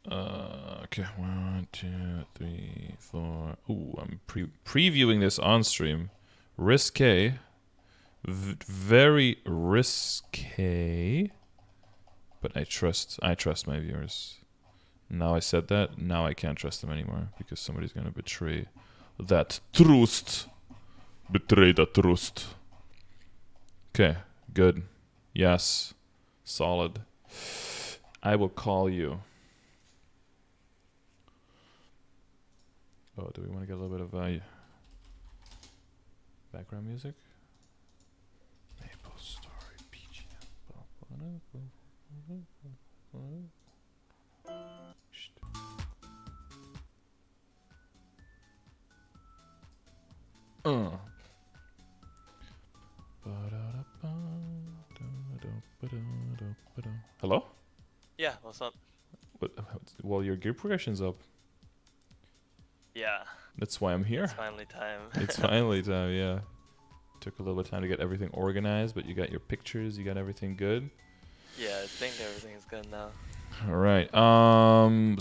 Okay, 1, 2, 3, 4. Ooh, I'm previewing this on stream. Risque. Very risque. But I trust my viewers. Now I said that, now I can't trust them anymore because somebody's gonna betray that trust. Betray that trust. Okay, good. Yes. Solid. I will call you. Oh, do we want to get a little bit of background music? Maple Story PG. Hello? Yeah, what's up? Well, your gear progression's up. Yeah. That's why I'm here. It's finally time. It's finally time, yeah. Took a little bit of time to get everything organized, but you got your pictures, you got everything good. Yeah, I think everything is good now. All right.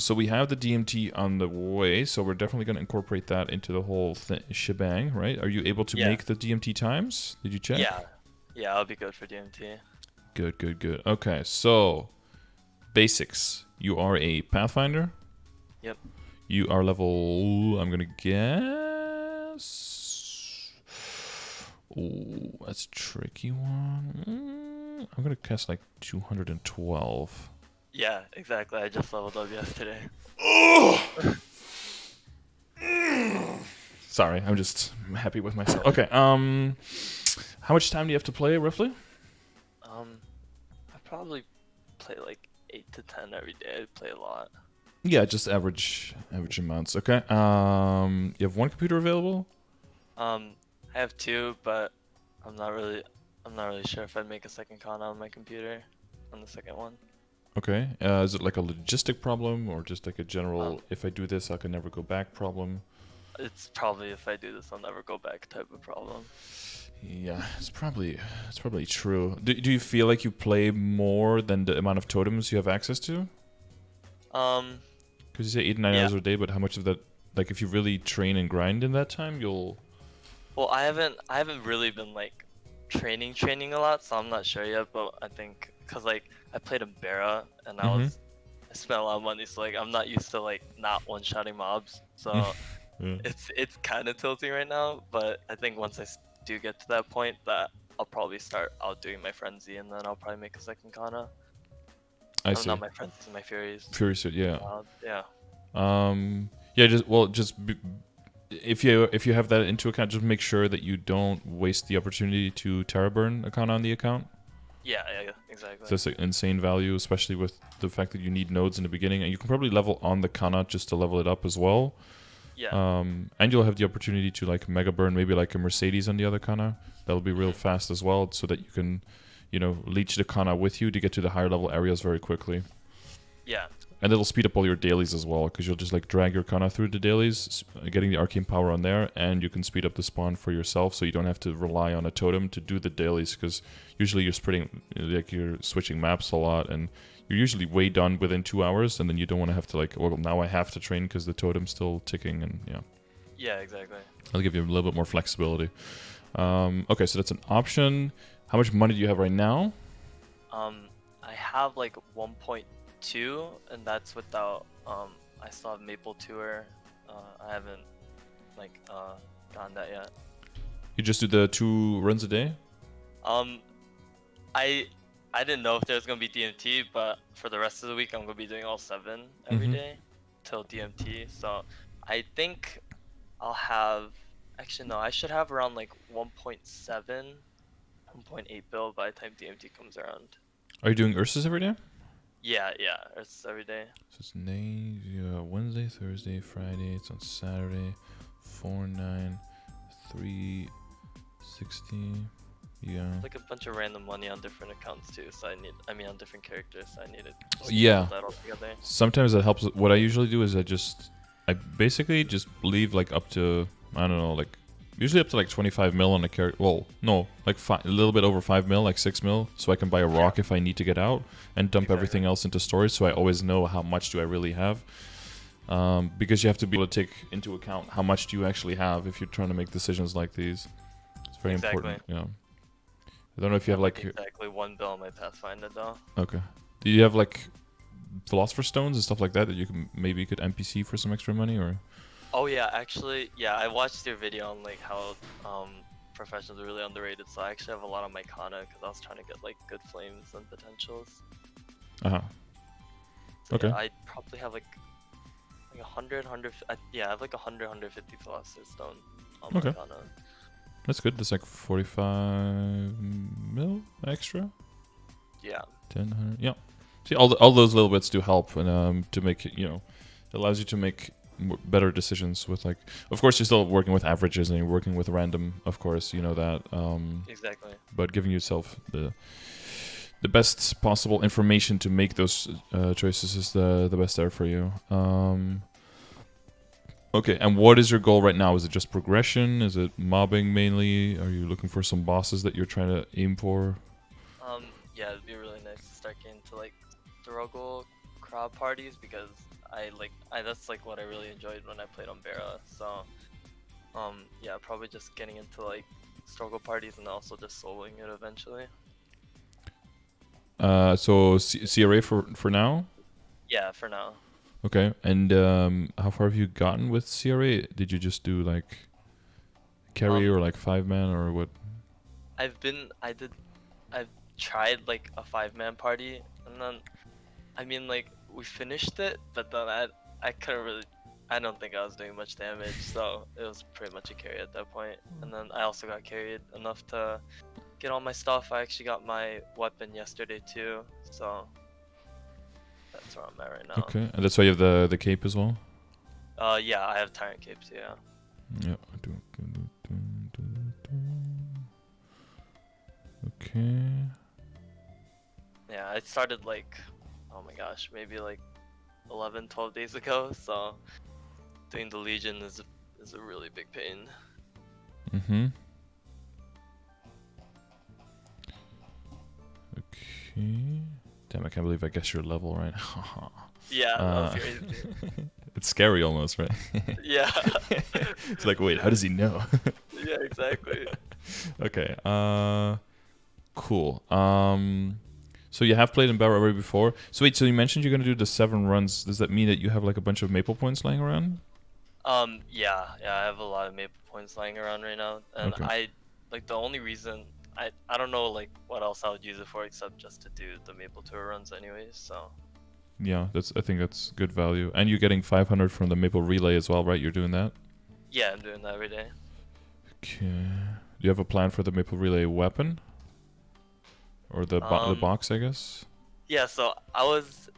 So we have the DMT on the way, so we're definitely going to incorporate that into the whole shebang, right? Are you able to make the DMT times? Did you check? Yeah. Yeah, I'll be good for DMT. Good, good, good. Okay, so basics. You are a Pathfinder. Yep. You are level, I'm going to guess. Oh, that's a tricky one. I'm going to guess like 212. Yeah, exactly. I just leveled up yesterday. Sorry, I'm just happy with myself. Okay, how much time do you have to play, roughly? I probably play like 8 to 10 every day. I play a lot. Yeah, just average amounts. Okay. You have one computer available? I have 2, but I'm not really sure if I'd make a second con on my computer on the second one. Okay. Is it like a logistic problem or just like a general if I do this I can never go back problem? It's probably if I do this I'll never go back type of problem. Yeah, it's probably true. Do you feel like you play more than the amount of totems you have access to? Because you say 8 to 9 hours a day, but how much of that, like if you really train and grind in that time, you'll... Well, I haven't really been like training a lot, so I'm not sure yet, but I think because like I played in Bara and I spent a lot of money, so like I'm not used to like not one-shotting mobs, so it's kind of tilting right now, but I think once I do get to that point that I'll probably start outdoing my frenzy and then I'll probably make a second Kana. I see. Not my frenzy, my furies. Furies, yeah. Yeah. Yeah, if you have that into account, just make sure that you don't waste the opportunity to Terra burn a Kana on the account. Yeah, exactly. That's an insane value, especially with the fact that you need nodes in the beginning, and you can probably level on the Kana just to level it up as well. Yeah. And you'll have the opportunity to like mega burn maybe like a Mercedes on the other Kana. That'll be real fast as well, so that you can, leech the Kana with you to get to the higher level areas very quickly. Yeah. And it'll speed up all your dailies as well, because you'll just like drag your Kana through the dailies, getting the arcane power on there, and you can speed up the spawn for yourself, so you don't have to rely on a totem to do the dailies, because usually you're you're switching maps a lot, and you're usually way done within 2 hours, and then you don't want to have to like, well, now I have to train because the totem's still ticking, and yeah. Yeah, exactly. I'll give you a little bit more flexibility. Okay, so that's an option. How much money do you have right now? I have like 1.2, and that's without I still have Maple Tour. I haven't like gotten that yet. You just do the 2 runs a day? I didn't know if there was gonna be DMT, but for the rest of the week I'm gonna be doing all 7 every day till DMT. So I think I'll have, actually no, I should have around like 1.7, 1.8 bill by the time DMT comes around. Are you doing Ursus every day? Yeah, it's every day. So it's Wednesday, Thursday, Friday. It's on Saturday. 4-9, 360. Yeah. It's like a bunch of random money on different accounts too. So on different characters. So I need to just put that all together. Sometimes that helps. What I usually do is I basically just leave like up to, I don't know, like usually up to like 25 mil on a character. Well, no, like a little bit over 5 mil, like 6 mil, so I can buy a rock if I need to get out and dump everything else into storage. So I always know how much do I really have, because you have to be able to take into account how much do you actually have if you're trying to make decisions like these. It's very important. Yeah. I don't know if you have like exactly 1 bill on my Pathfinder though. Okay. Do you have like Philosopher's Stones and stuff like that you can maybe you could NPC for some extra money or? Oh yeah, actually, yeah, I watched your video on like how professionals are really underrated. So I actually have a lot of my Kana because I was trying to get like good flames and potentials. Uh-huh. So, okay. Yeah, I probably have like 100, yeah, I have like 100, 150 Philosopher's Stone on my Kana. That's good. That's like 45 mil extra. Yeah. 10, 100. Yeah. See, all those little bits do help, and to make it, it allows you to make better decisions with like. Of course, you're still working with averages and you're working with random. Of course, you know that. Exactly. But giving yourself the best possible information to make those choices is the best there for you. Okay, and what is your goal right now? Is it just progression? Is it mobbing mainly? Are you looking for some bosses that you're trying to aim for? Yeah, it'd be really nice to start getting to like struggle crowd parties because that's like what I really enjoyed when I played on Vera. So yeah, probably just getting into like struggle parties and also just soloing it eventually. So CRA for now? Yeah, for now. Okay, and how far have you gotten with CRA? Did you just do like carry or like 5-man or what? I've tried like a 5-man party, and then I mean like we finished it, but then I couldn't really. I don't think I was doing much damage, so it was pretty much a carry at that point. And then I also got carried enough to get all my stuff. I actually got my weapon yesterday too, so that's where I'm at right now. Okay, and that's why you have the cape as well? Yeah, I have Tyrant capes, yeah. Yeah, I do. Okay. Yeah, I started like, oh my gosh, maybe like 11, 12 days ago, so doing the Legion is a really big pain. Mm-hmm. Okay. Damn, I can't believe I guessed your level right now. Yeah, that was crazy. It's scary almost, right? Yeah. It's like, wait, how does he know? Yeah, exactly. Okay. Cool. So you have played in Battle Royale before. So wait, so you mentioned you're gonna do the 7 runs. Does that mean that you have like a bunch of maple points lying around? Yeah, I have a lot of maple points lying around right now, and I like the only reason I don't know like what else I would use it for except just to do the maple tour runs anyways. So yeah, I think that's good value, and you're getting 500 from the maple relay as well, right? You're doing that. Yeah, I'm doing that every day. Okay. Do you have a plan for the maple relay weapon? Or the box, I guess. Yeah, so I was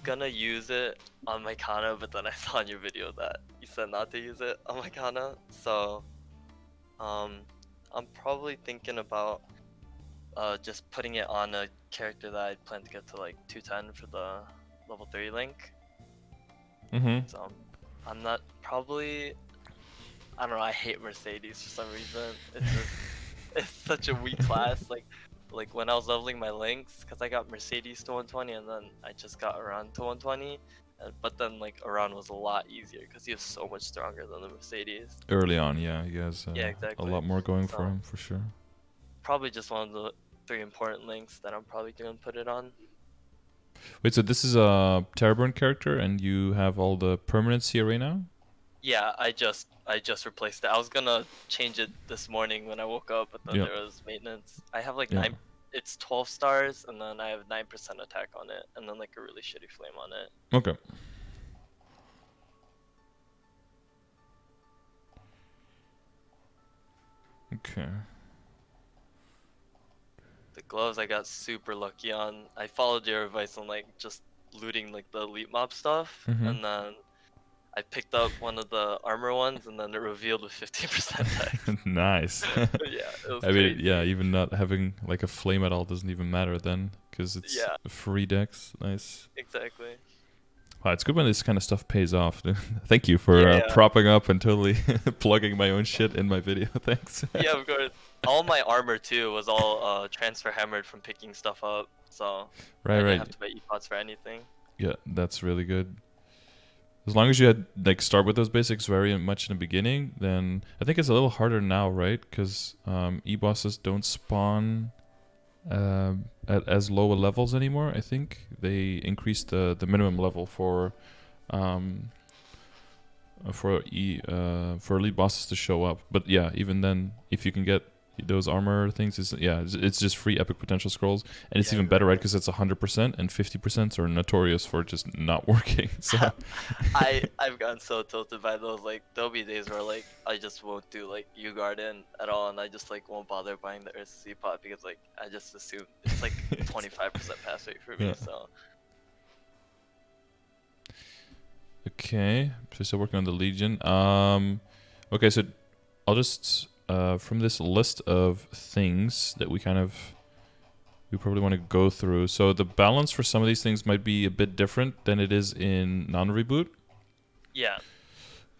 gonna use it on my Kana, but then I saw in your video that you said not to use it on my Kana. So, I'm probably thinking about just putting it on a character that I plan to get to like 210 for the level 3 link. Mm-hmm. So, I'm not probably. I don't know. I hate Mercedes for some reason. It's just. It's such a weak class. Like when I was leveling my links, because I got Mercedes to 120 and then I just got Aran to 120, but then like Aran was a lot easier because he was so much stronger than the Mercedes. Early on, yeah, he has exactly. a lot more going for him for sure. Probably just one of the 3 important links that I'm probably gonna put it on. Wait, so this is a Terraburn character, and you have all the permanent CRA now? Yeah, I just replaced it. I was gonna change it this morning when I woke up, but then there was maintenance. I have like 9. It's 12 stars, and then I have 9% attack on it, and then like a really shitty flame on it. Okay. Okay. The gloves I got super lucky on. I followed your advice on like just looting like the elite mob stuff, and then I picked up one of the armor ones, and then it revealed with 15% attack. Nice. Yeah, it was I mean, crazy. yeah, even not having like a flame at all doesn't even matter then, because it's free dex. Nice. Exactly. Wow, it's good when this kind of stuff pays off. Thank you for Yeah, yeah, propping up and totally plugging my own shit in my video. Thanks. yeah. Of course. All my armor too was all transfer hammered from picking stuff up, so I Right, didn't right. have to pay epots for anything. Yeah, that's really good. As long as you had like start with those basics very much in the beginning, then I think it's a little harder now, right? Because e-bosses don't spawn at as low levels anymore. I think they increased the minimum level um, for elite bosses to show up. But yeah, even then, if you can get those armor things, it's just free epic potential scrolls, and it's Yeah, even better, right? exactly. Because it's 100%, and 50% are notorious for just not working. So I've gotten so tilted by those. Like there'll be days where like I just won't do like U Garden at all, and I just like won't bother buying the Ursa pot because like I just assume it's like 25% pass rate for me. yeah. So Okay, so still working on the Legion. Okay, so I'll just from this list of things that we probably want to go through. So the balance for some of these things might be a bit different than it is in non-reboot. yeah,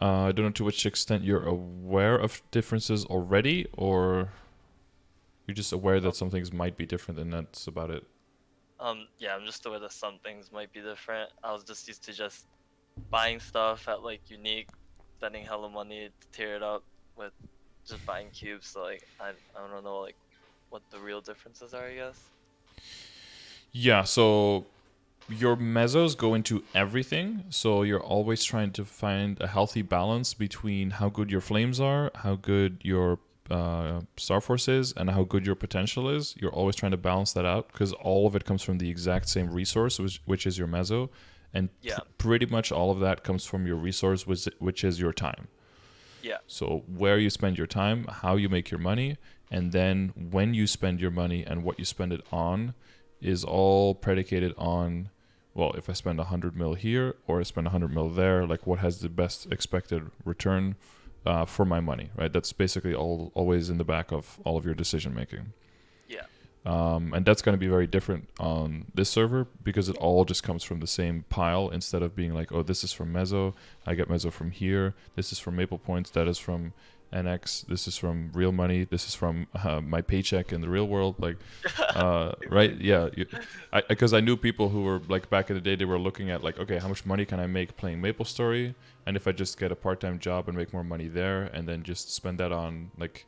I don't know to which extent you're aware of differences already, or you're just aware that some things might be different, and that's about it. yeah. I'm just aware that some things might be different. I was just used to just buying stuff at like unique, spending hella money to tear it up with just buying cubes. So like I don't know like what the real differences are, I guess. Yeah, so your mesos go into everything, so you're always trying to find a healthy balance between how good your flames are, how good your Star Force is, and how good your potential is. You're always trying to balance that out because all of it comes from the exact same resource, which is your meso, and Yeah, pretty much all of that comes from your resource, which is your time. yeah, So where you spend your time, how you make your money, and then when you spend your money and what you spend it on is all predicated on, well, if I spend 100 mil here or I spend 100 mil there, like what has the best expected return for my money, right? That's basically always in the back of all of your decision making. yeah, And that's going to be very different on this server because it all just comes from the same pile instead of being like, oh, this is from Meso, I get Meso from here, this is from Maple Points, that is from NX, this is from real money, this is from my paycheck in the real world. Like, right? Yeah. Because I knew people who were like back in the day, they were looking at like, okay, how much money can I make playing Maple Story? And if I just get a part-time job and make more money there and then just spend that on like,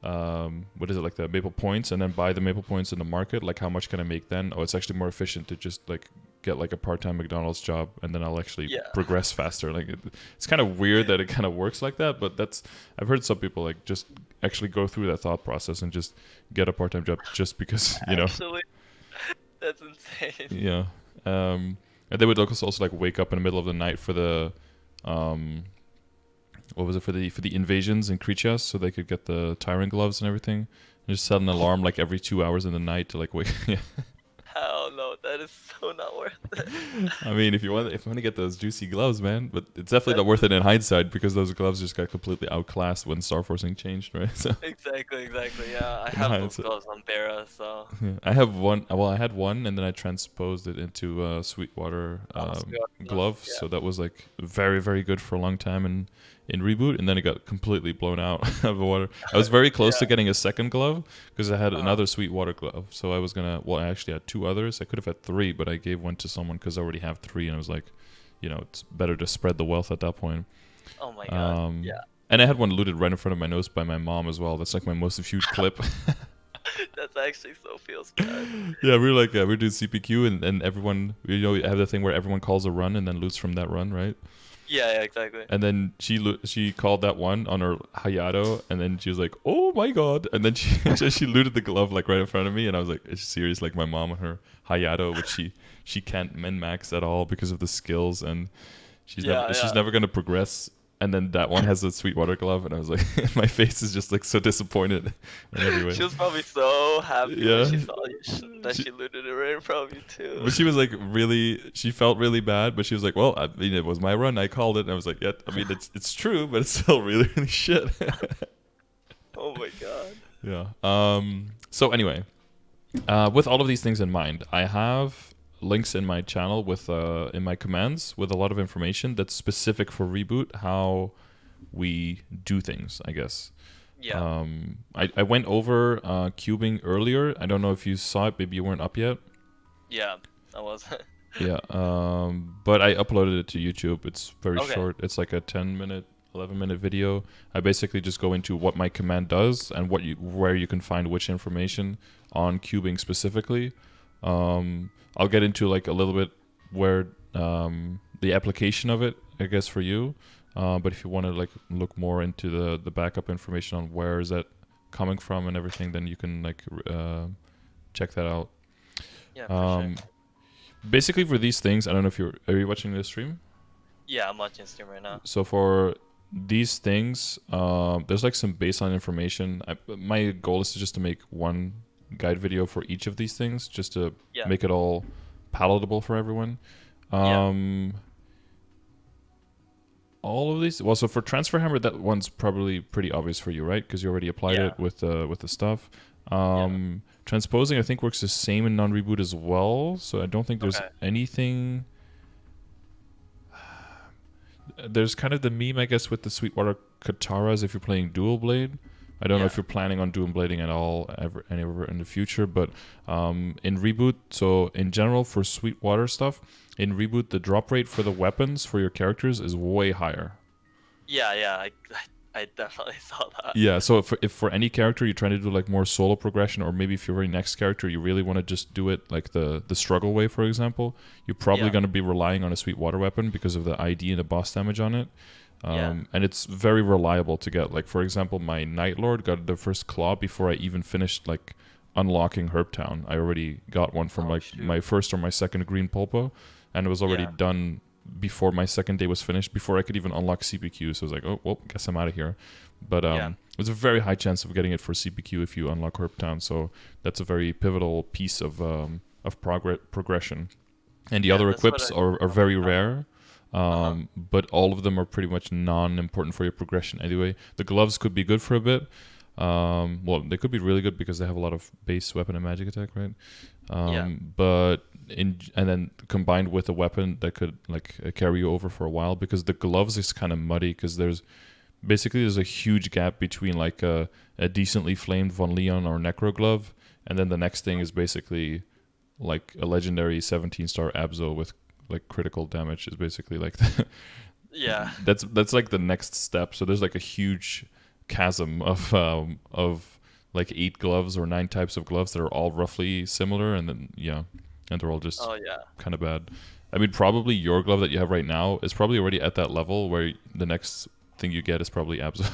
what is it, like the Maple Points, and then buy the Maple Points in the market, like how much can I make then? Oh, it's actually more efficient to just like get like a part-time McDonald's job and then I'll actually yeah. progress faster. Like it's kind of weird that it kind of works like that, but that's, I've heard some people like just actually go through that thought process and just get a part-time job just because, you know. Actually, that's insane. Yeah. And they would also like wake up in the middle of the night for the what was it, for the invasions in Krichas, so they could get the tyrant gloves and everything. And just set an alarm like every 2 hours in the night to like wake. Yeah. Hell no, that is so not worth it. I mean, if you want to get those juicy gloves, man, but it's definitely not That's worth it in hindsight because those gloves just got completely outclassed when Star Forcing changed, right? So exactly. Yeah, I in have those hindsight, gloves on Bera, so. yeah. I have one. Well, I had one, and then I transposed it into a Sweetwater glove. Yeah. So that was like very, very good for a long time in reboot, and then it got completely blown out of the water. I was very close to Yeah. getting a second glove because I had Uh-huh. another Sweetwater glove. So I was gonna. Well, I actually had two others. I could have had three, but I gave one to someone because I already have three, and I was like, you know, it's better to spread the wealth at that point. Oh my god. Yeah. And I had one looted right in front of my nose by my mom as well. That's like my most viewed clip. That's actually so feels bad. Yeah, we were like, we were doing CPQ, and everyone, you know, you have the thing where everyone calls a run and then loots from that run, right? Yeah, exactly. And then she called that one on her Hayato, and then she was like, "Oh my god!" And then she she looted the glove like right in front of me, and I was like, "Is she serious?" Like my mom and her Hayato, which she can't min max at all because of the skills, and she's never gonna progress. And then that one has a Sweetwater glove, and I was like, my face is just like so disappointed in every way. She was probably so happy Yeah. when she saw that she looted it right in front of you too. But she was like she felt really bad, but she was like, well, I mean, it was my run, I called it, and I was like, yeah, I mean, it's true, but it's still really, really shit. Oh my god. Yeah. So anyway, with all of these things in mind, I have links in my channel with in my commands with a lot of information that's specific for Reboot, how we do things, I guess. Yeah. I went over cubing earlier. I don't know if you saw it. Maybe you weren't up yet. Yeah, I was. Yeah. But I uploaded it to YouTube. It's very Okay. short. It's like a 10-minute, 11-minute video. I basically just go into what my command does and where you can find which information on cubing specifically. I'll get into like a little bit where the application of it, I guess, for you. But if you want to like look more into the backup information on where is that coming from and everything, then you can like check that out. Yeah, for sure. Basically, for these things, I don't know if are you watching this stream? Yeah, I'm watching stream right now. So for these things, there's like some baseline information. My goal is just to make one guide video for each of these things, just to make it all palatable for everyone. All of these. Well, so for transfer hammer, that one's probably pretty obvious for you, right? Because you already applied it with the stuff. Transposing, I think, works the same in non-reboot as well. So I don't think there's anything. There's kind of the meme, I guess, with the Sweetwater Kataras if you're playing dual blade. I don't know if you're planning on dual blading at all ever in the future, but in Reboot, so in general for Sweetwater stuff, in Reboot the drop rate for the weapons for your characters is way higher. Yeah, I definitely saw that. Yeah, so if for any character you're trying to do like more solo progression, or maybe if your very next character you really want to just do it like the struggle way, for example, you're probably going to be relying on a Sweetwater weapon because of the ID and the boss damage on it. And it's very reliable to get. Like, for example, my Night Lord got the first claw before I even finished like unlocking Herbtown. I already got one from my first or my second green pulpo, and it was already done before my second day was finished, before I could even unlock CPQ. So I was like, oh, well, guess I'm out of here. But there's a very high chance of getting it for CPQ if you unlock Herbtown. So that's a very pivotal piece of progression. And the other equips are very rare. But all of them are pretty much non-important for your progression anyway. The gloves could be good for a bit. Well, they could be really good because they have a lot of base weapon and magic attack, right? But and then combined with a weapon that could like carry you over for a while, because the gloves is kind of muddy because there's a huge gap between like a decently flamed Von Leon or Necro glove, and then the next thing is basically like a legendary 17-star Abzo with like critical damage is basically like that's like the next step. So there's like a huge chasm of like 8 gloves or 9 types of gloves that are all roughly similar, and then and they're all just kind of bad. I mean, probably your glove that you have right now is probably already at that level where the next thing you get is probably Abzo.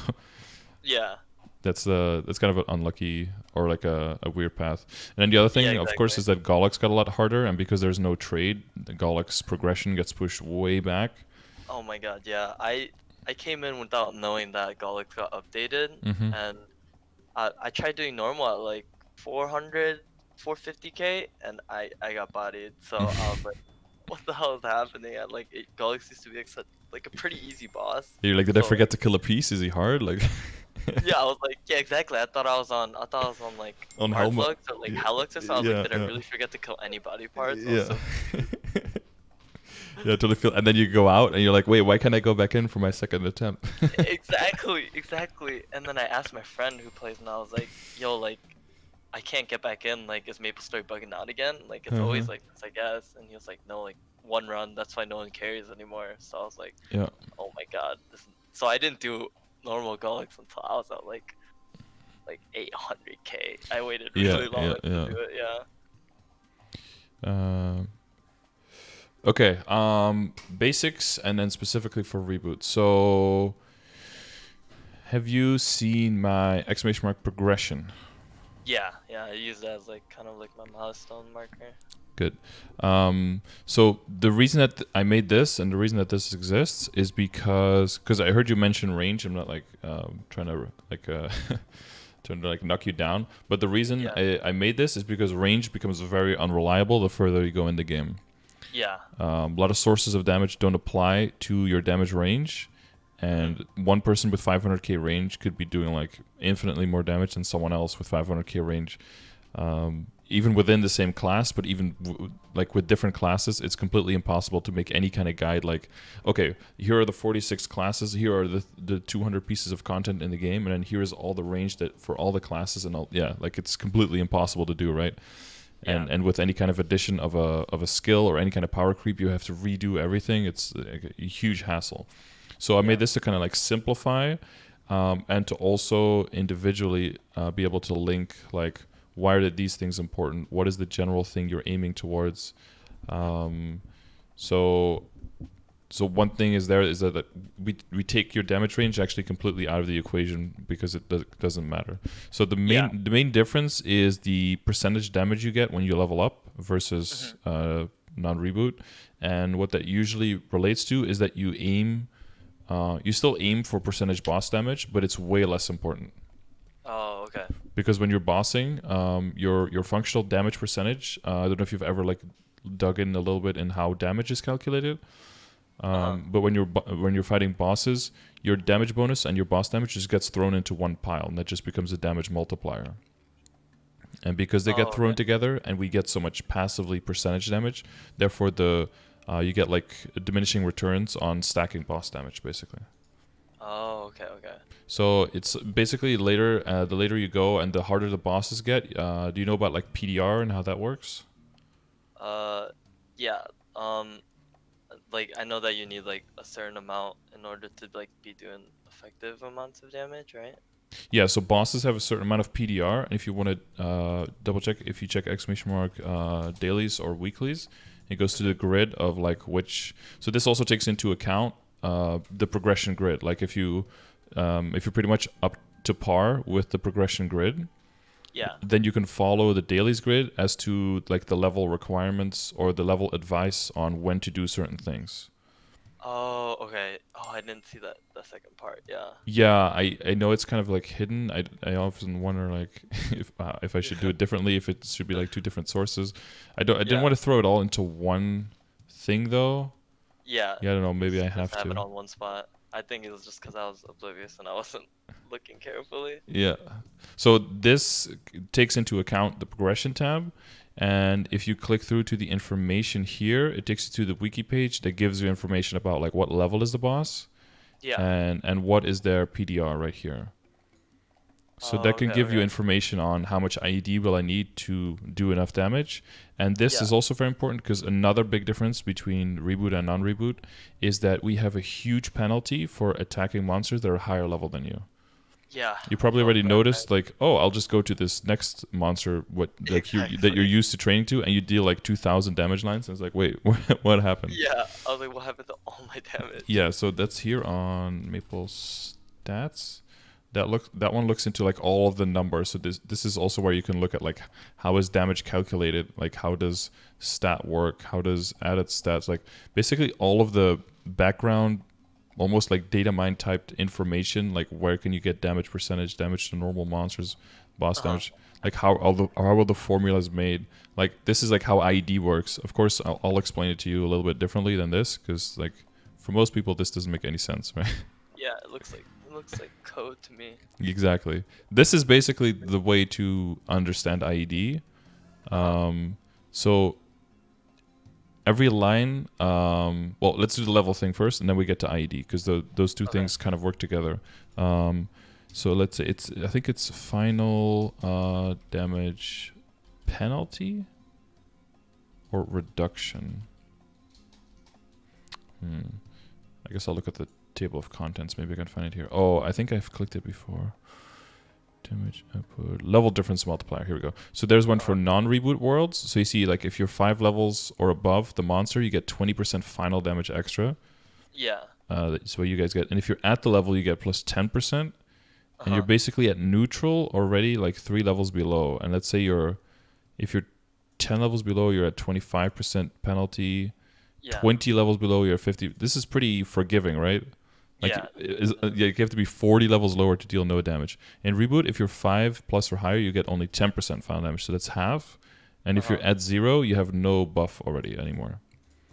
That's kind of an unlucky or like a weird path. And then the other thing, of course, is that Golux got a lot harder, and because there's no trade, the Golux progression gets pushed way back. Oh my god, yeah. I came in without knowing that Golux got updated, and I tried doing normal at like 400, 450k, and I got bodied. So I was like, what the hell is happening? And like Golux used to be like a pretty easy boss. You're like, did I forget to kill a piece? Is he hard? Like. Yeah, I was like, yeah, exactly. I thought I was on like on Hardlux or like Halux or something. I was like, did I really forget to kill any body parts? Yeah. Yeah, I totally feel. And then you go out and you're like, wait, why can't I go back in for my second attempt? Exactly. And then I asked my friend who plays, and I was like, yo, like, I can't get back in. Like, is Maple Story bugging out again? Like, it's always like this, I guess. And he was like, no, like, one run. That's why no one carries anymore. So I was like, oh my god. So I didn't do normal Golux until I was at like 800k. I waited really long to do it. Okay, basics, and then specifically for Reboot. So have you seen my exclamation mark progression? Yeah, I use that as like kind of like my milestone marker. Good. So the reason that I made this and the reason that this exists is because I heard you mention range. I'm not like trying to like knock you down, but the reason I made this is because range becomes very unreliable the further you go in the game. A lot of sources of damage don't apply to your damage range, and one person with 500k range could be doing like infinitely more damage than someone else with 500k range. even within the same class, but even like with different classes, it's completely impossible to make any kind of guide. Like, okay, here are the 46 classes, here are the 200 pieces of content in the game, and then here's all the range that for all the classes and all. Yeah, like it's completely impossible to do, right? And with any kind of addition of a skill or any kind of power creep, you have to redo everything. It's a huge hassle. So I made this to kind of like simplify, and to also individually be able to link like, why are these things important? What is the general thing you're aiming towards? So one thing is that we take your damage range actually completely out of the equation because it doesn't matter. So the main difference is the percentage damage you get when you level up versus non-reboot, and what that usually relates to is that you still aim for percentage boss damage, but it's way less important. Oh, okay. Because when you're bossing, your functional damage percentage, I don't know if you've ever like dug in a little bit in how damage is calculated. But when you're fighting bosses, your damage bonus and your boss damage just gets thrown into one pile, and that just becomes a damage multiplier. And because they get thrown together, and we get so much passively percentage damage, therefore you get like diminishing returns on stacking boss damage, basically. Oh, okay. So it's basically the later you go and the harder the bosses get. Do you know about like PDR and how that works? Yeah. Like I know that you need like a certain amount in order to like be doing effective amounts of damage, right? Yeah, so bosses have a certain amount of PDR, and if you want to double check, if you check > dailies or weeklies, it goes to the grid of like which. So this also takes into account the progression grid. Like if you're pretty much up to par with the progression grid, then you can follow the dailies grid as to like the level requirements or the level advice on when to do certain things. Oh, okay. Oh, I didn't see the second part. Yeah. Yeah, I know it's kind of like hidden. I often wonder like if I should do it differently, if it should be like two different sources. I didn't want to throw it all into one thing though. Yeah. Yeah, I don't know. Maybe I have to have it on one spot. I think it was just because I was oblivious and I wasn't looking carefully. Yeah. So this takes into account the progression tab. And if you click through to the information here, it takes you to the wiki page that gives you information about like what level is the boss. Yeah. And what is their PDR right here. So that can give you information on how much IED will I need to do enough damage. And this is also very important because another big difference between reboot and non-reboot is that we have a huge penalty for attacking monsters that are higher level than you. Yeah. You probably already noticed, like, oh, I'll just go to this next monster that you're used to training to, and you deal like 2,000 damage lines. And it's like, wait, what happened? Yeah, I was like, what happened to all my damage? Yeah, so that's here on Maple Stats. That one looks into like all of the numbers. So this is also where you can look at like how is damage calculated, like how does stat work, how does added stats, like basically all of the background, almost like data mine typed information, like where can you get damage percentage, damage to normal monsters, boss damage, like how are the formulas made. Like this is like how IED works. Of course, I'll explain it to you a little bit differently than this because like for most people this doesn't make any sense, right? Yeah, it looks like code to me. Exactly. This is basically the way to understand IED. So every line, well, let's do the level thing first, and then we get to IED because those two things kind of work together. So let's say I think it's final damage penalty or reduction. I guess I'll look at the table of contents. Maybe I can find it here. Oh, I think I've clicked it before. Damage output, level difference multiplier. Here we go. So there's one for non-reboot worlds. So you see, like if you're 5 levels or above the monster, you get 20% final damage extra. Yeah. That's what you guys get. And if you're at the level, you get plus 10%. And you're basically at neutral already, like 3 levels below. And let's say if you're 10 levels below, you're at 25% penalty. Yeah. 20 levels below, you're 50. This is pretty forgiving, right? Like, you have to be 40 levels lower to deal no damage. In Reboot, if you're 5 plus or higher, you get only 10% final damage, so that's half. And if you're at 0, you have no buff already anymore.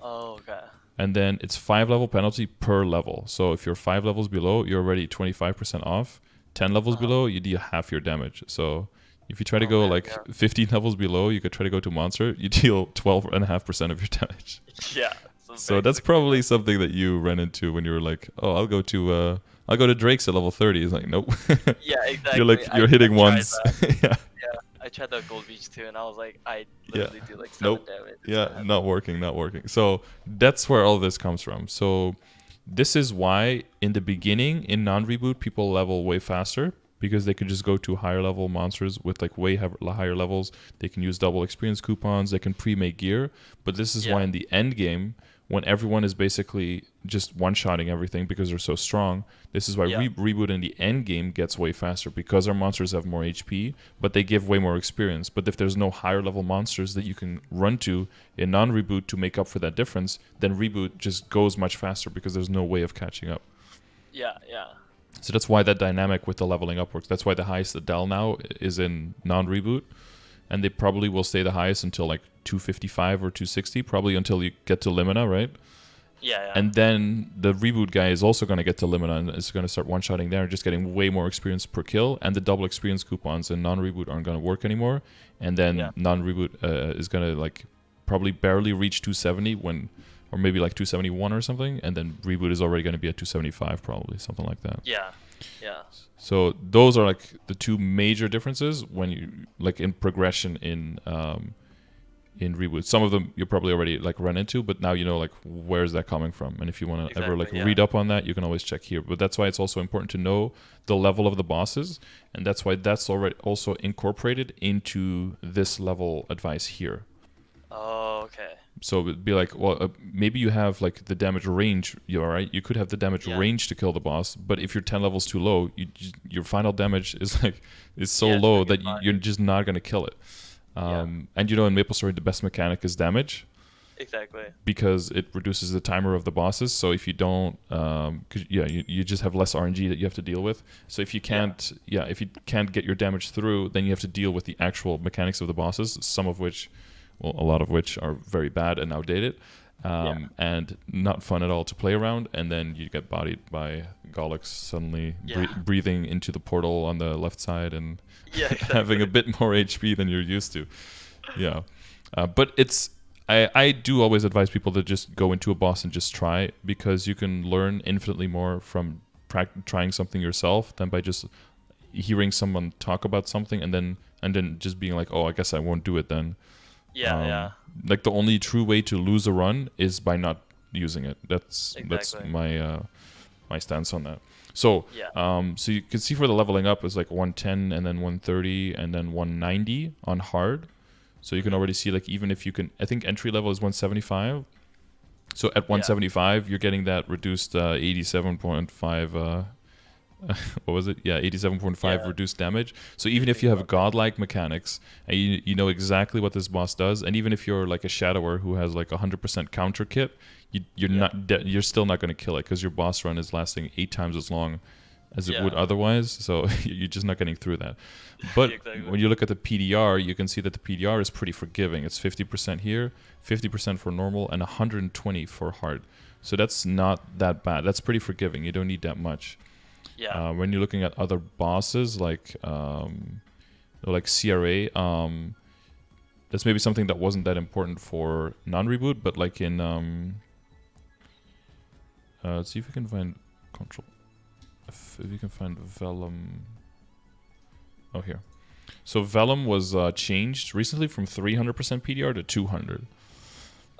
Oh, okay. And then it's 5 level penalty per level. So if you're 5 levels below, you're already 25% off. 10 levels below, you deal half your damage. So If you try to Oh go man, like 15 levels below, you could try to go to monster. You deal 12.5% of your damage. yeah. So that's basically, probably something that you ran into when you were like, oh, I'll go to Drake's at level 30. It's like, nope. yeah, You're exactly. like I you're hitting tried once. that. Yeah. Yeah, I tried the gold beach too, and I was like, I Yeah. literally do like 7 Nope. damage. It's Yeah, not not happening. working, not working. So that's where all this comes from. So this is why in the beginning in non-reboot people level way faster because they could just go to higher level monsters with like way higher levels. They can use double experience coupons. They can pre-make gear. But this is why Yeah, in the end game, when everyone is basically just one-shotting everything because they're so strong, this is why yeah, reboot in the end game gets way faster because our monsters have more HP, but they give way more experience. But if there's no higher level monsters that you can run to in non-reboot to make up for that difference, then reboot just goes much faster because there's no way of catching up. yeah, yeah. So that's why that dynamic with the leveling up works. That's why the highest Adele now is in non-reboot, and they probably will stay the highest until like 255 or 260, probably until you get to Limina, right? Yeah, yeah. And then the reboot guy is also going to get to Limina and is going to start one-shotting there, just getting way more experience per kill, and the double experience coupons and non-reboot aren't going to work anymore. And Yeah. then non-reboot is going to like probably barely reach 270 or maybe like 271 or something, and then reboot is already going to be at 275 probably, something like that. Yeah. Yeah. So those are like the two major differences when you like in progression in reboot. Some of them you probably already like run into, but now you know like where's that coming from. And if you want to ever like Exactly, yeah. read up on that, you can always check here. But that's why it's also important to know the level of the bosses, and that's why that's already also incorporated into this level advice here. Oh, okay. So it'd be like, well, maybe you have like the damage range. You're right. You could have the damage Yeah. range to kill the boss, but if you're 10 levels too low, your final damage is like is so Yeah, it's low freaking that fine. you're just not gonna kill it. And you know, in MapleStory, the best mechanic is damage Exactly. because it reduces the timer of the bosses. So if you don't, cause you just have less RNG that you have to deal with. So if you can't, if you can't get your damage through, then you have to deal with the actual mechanics of the bosses. Some of which, well, a lot of which are very bad and outdated, and not fun at all to play around. And then you get bodied by Gollux suddenly breathing into the portal on the left side and Exactly. having a bit more HP than you're used to. Yeah, but I do always advise people to just go into a boss and just try, because you can learn infinitely more from trying something yourself than by just hearing someone talk about something and then just being like, oh, I guess I won't do it then. Like the only true way to lose a run is by not using it. That's my my stance on that. So so you can see for the leveling up is like 110 and then 130 and then 190 on hard. So you can already see like even if you can, I think entry level is 175. So at 175 you're getting that reduced 87.5 what was it? Yeah, 87.5 reduced damage. So even if you have godlike mechanics and you know exactly what this boss does, and even if you're like a shadower who has like 100% counter kit, you're still not going to kill it because your boss run is lasting 8 times as long as it would otherwise. So you're just not getting through that. But when you look at the PDR, you can see that the PDR is pretty forgiving. It's 50% here, 50% for normal, and 120 for hard. So that's not that bad. That's pretty forgiving. You don't need that much. When you're looking at other bosses like CRA, that's maybe something that wasn't that important for non-reboot, but like in let's see if we can find control. If we can find Vellum. Oh, here. So Vellum was changed recently from 300% PDR to 200.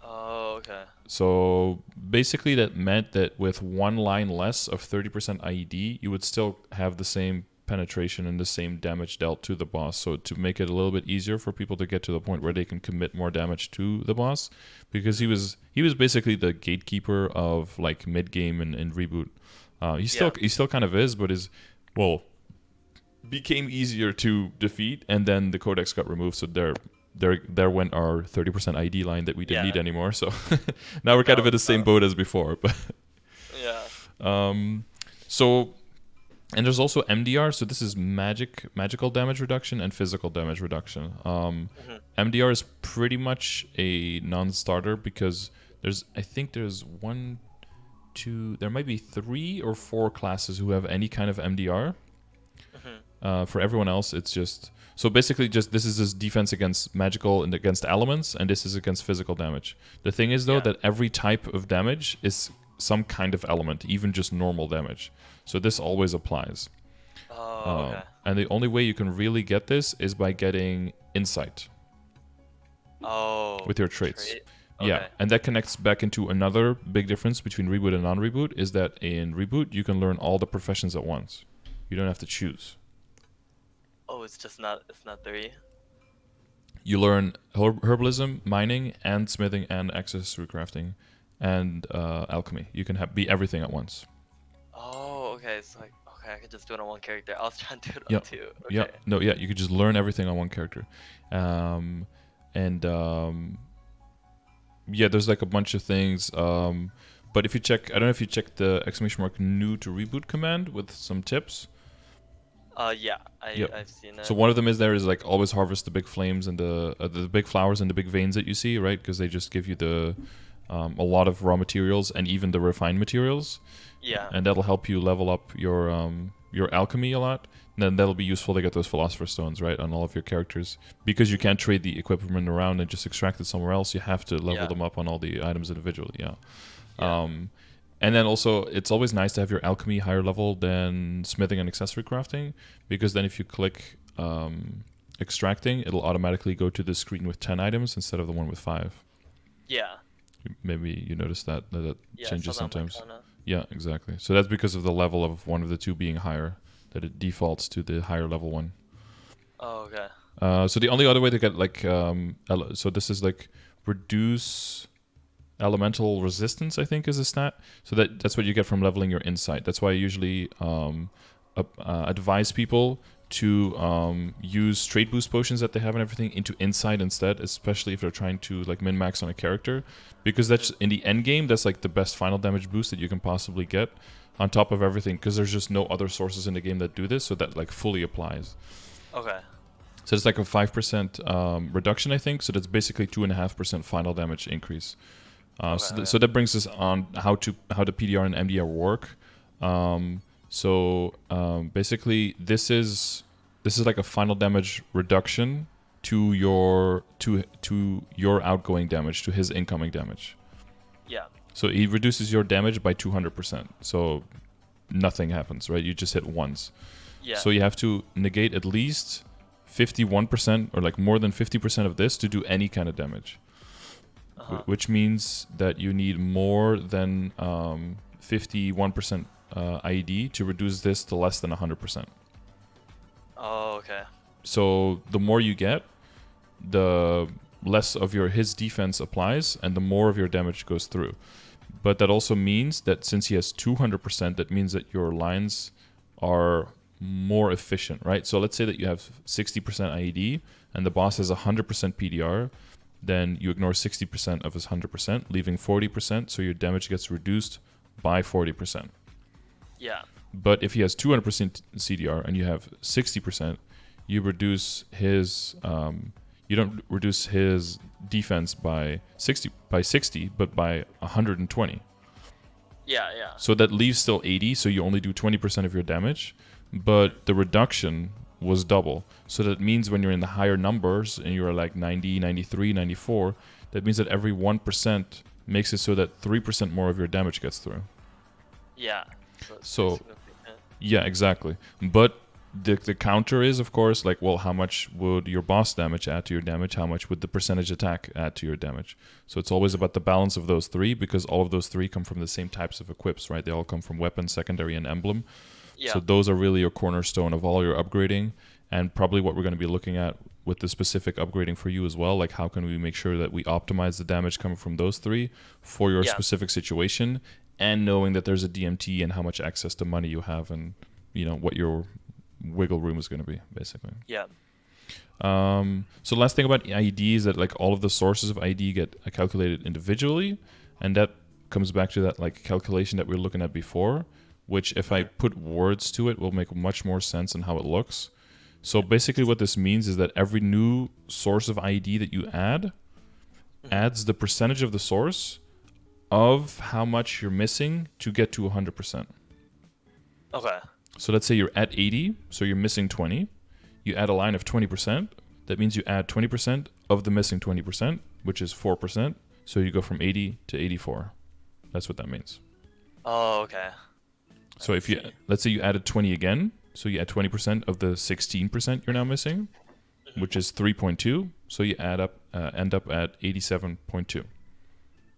Oh, okay. So basically that meant that with one line less of 30% IED, you would still have the same penetration and the same damage dealt to the boss. So to make it a little bit easier for people to get to the point where they can commit more damage to the boss, because he was basically the gatekeeper of like mid game and reboot. He still kind of is, but became easier to defeat, and then the codex got removed. So there went our 30% ID line that we didn't need anymore. So now we're kind of in the same boat as before. But so, and there's also MDR. So this is magical damage reduction and physical damage reduction. MDR is pretty much a non-starter because I think there's there might be 3 or 4 classes who have any kind of MDR. For everyone else, it's just so basically just this is just defense against magical and against elements, and this is against physical damage. The thing is though Yeah. that every type of damage is some kind of element, even just normal damage. So this always applies. Oh, okay. And the only way you can really get this is by getting insight Oh. with your traits. Trait? Yeah, Okay. and that connects back into another big difference between reboot and non-reboot is that in reboot you can learn all the professions at once. You don't have to choose. Oh, it's not 3. You learn herbalism, mining, and smithing, and accessory crafting, and alchemy. You can be everything at once. Oh, okay. It's like, okay, I could just do it on one character. I was trying to do it on Yeah, 2. yeah, Okay. no, yeah. You could just learn everything on one character, and yeah, there's like a bunch of things. But if you check, I don't know if you checked the ! new to reboot command with some tips. Yeah, Yep. I've seen it. So one of them is like always harvest the big flames and the big flowers and the big veins that you see, right? Because they just give you the a lot of raw materials and even the refined materials, Yeah. and that'll help you level up your alchemy a lot. And then that'll be useful to get those philosopher's stones, right, on all of your characters, because you can't trade the equipment around and just extract it somewhere else. You have to level Yeah. them up on all the items individually. Yeah. Yeah. And then also, it's always nice to have your alchemy higher level than smithing and accessory crafting, because then if you click extracting, it'll automatically go to the screen with 10 items instead of the one with 5. Yeah. Maybe you noticed that Yeah. I changes saw that on my sometimes. Kona. Yeah, exactly. So that's because of the level of one of the two being higher, that it defaults to the higher level one. Oh, okay. So the only other way to get like, so this is like reduce elemental resistance, I think, is a stat. So that's what you get from leveling your insight. That's why I usually advise people to use straight boost potions that they have and everything into insight instead, especially if they're trying to like min max on a character, because that's in the end game, that's like the best final damage boost that you can possibly get on top of everything, because there's just no other sources in the game that do this, so that like fully applies. Okay. So it's like a 5% reduction, I think. So that's basically 2.5% final damage increase. So that brings us on how the PDR and MDR work. Basically, this is like a final damage reduction to your outgoing damage, to his incoming damage. Yeah. So he reduces your damage by 200%. So nothing happens, right? You just hit once. Yeah. So you have to negate at least 51% or like more than 50% of this to do any kind of damage. Which means that you need more than 51% IED to reduce this to less than 100%. Oh, okay. So the more you get, the less of his defense applies, and the more of your damage goes through. But that also means that since he has 200%, that means that your lines are more efficient, right? So let's say that you have 60% IED and the boss has 100% PDR. Then you ignore 60% of his 100%, leaving 40%, so your damage gets reduced by 40%. Yeah. But if he has 200% CDR and you have 60%, you reduce his you don't reduce his defense by 60, but by 120. Yeah, yeah. So that leaves still 80, so you only do 20% of your damage, but the reduction was double. So that means when you're in the higher numbers and you're like 90, 93, 94, that means that every 1% makes it so that 3% more of your damage gets through. Yeah. So yeah, exactly. But the counter is, of course, like, well, how much would your boss damage add to your damage? How much would the percentage attack add to your damage? So it's always about the balance of those three, because all of those three come from the same types of equips, right? They all come from weapon, secondary, and emblem. Yeah. So those are really your cornerstone of all your upgrading, and probably what we're going to be looking at with the specific upgrading for you as well. Like, how can we make sure that we optimize the damage coming from those three for your specific situation, and knowing that there's a DMT and how much access to money you have, and what your wiggle room is going to be, basically. Yeah. So last thing about IED is that like all of the sources of IED get calculated individually, and that comes back to that like calculation that we were looking at before, which if I put words to it will make much more sense in how it looks. So basically what this means is that every new source of IED that you add adds the percentage of the source of how much you're missing to get to 100%. Okay. So let's say you're at 80, so you're missing 20. You add a line of 20%. That means you add 20% of the missing 20%, which is 4%. So you go from 80 to 84. That's what that means. Oh, okay. So if you, let's say you added 20 again, so you add 20% of the 16% you're now missing, which is 3.2. So you end up at 87.2.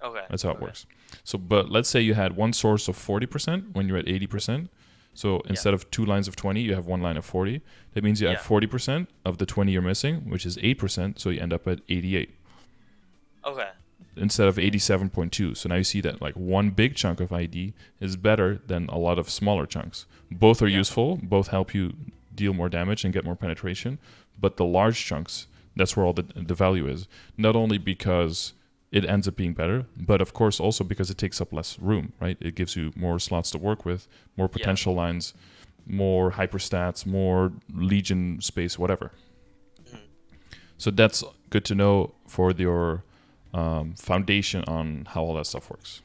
Okay. That's how it works. So, but let's say you had one source of 40% when you're at 80%. So instead of 2 lines of 20, you have 1 line of 40. That means you add 40% of the 20 you're missing, which is 8%. So you end up at 88. Okay. Instead of 87.2. So now you see that like one big chunk of ID is better than a lot of smaller chunks. Both are useful. Both help you deal more damage and get more penetration. But the large chunks, that's where all the value is. Not only because it ends up being better, but of course also because it takes up less room, right? It gives you more slots to work with, more potential lines, more hyperstats, more legion space, whatever. So that's good to know for your foundation on how all that stuff works.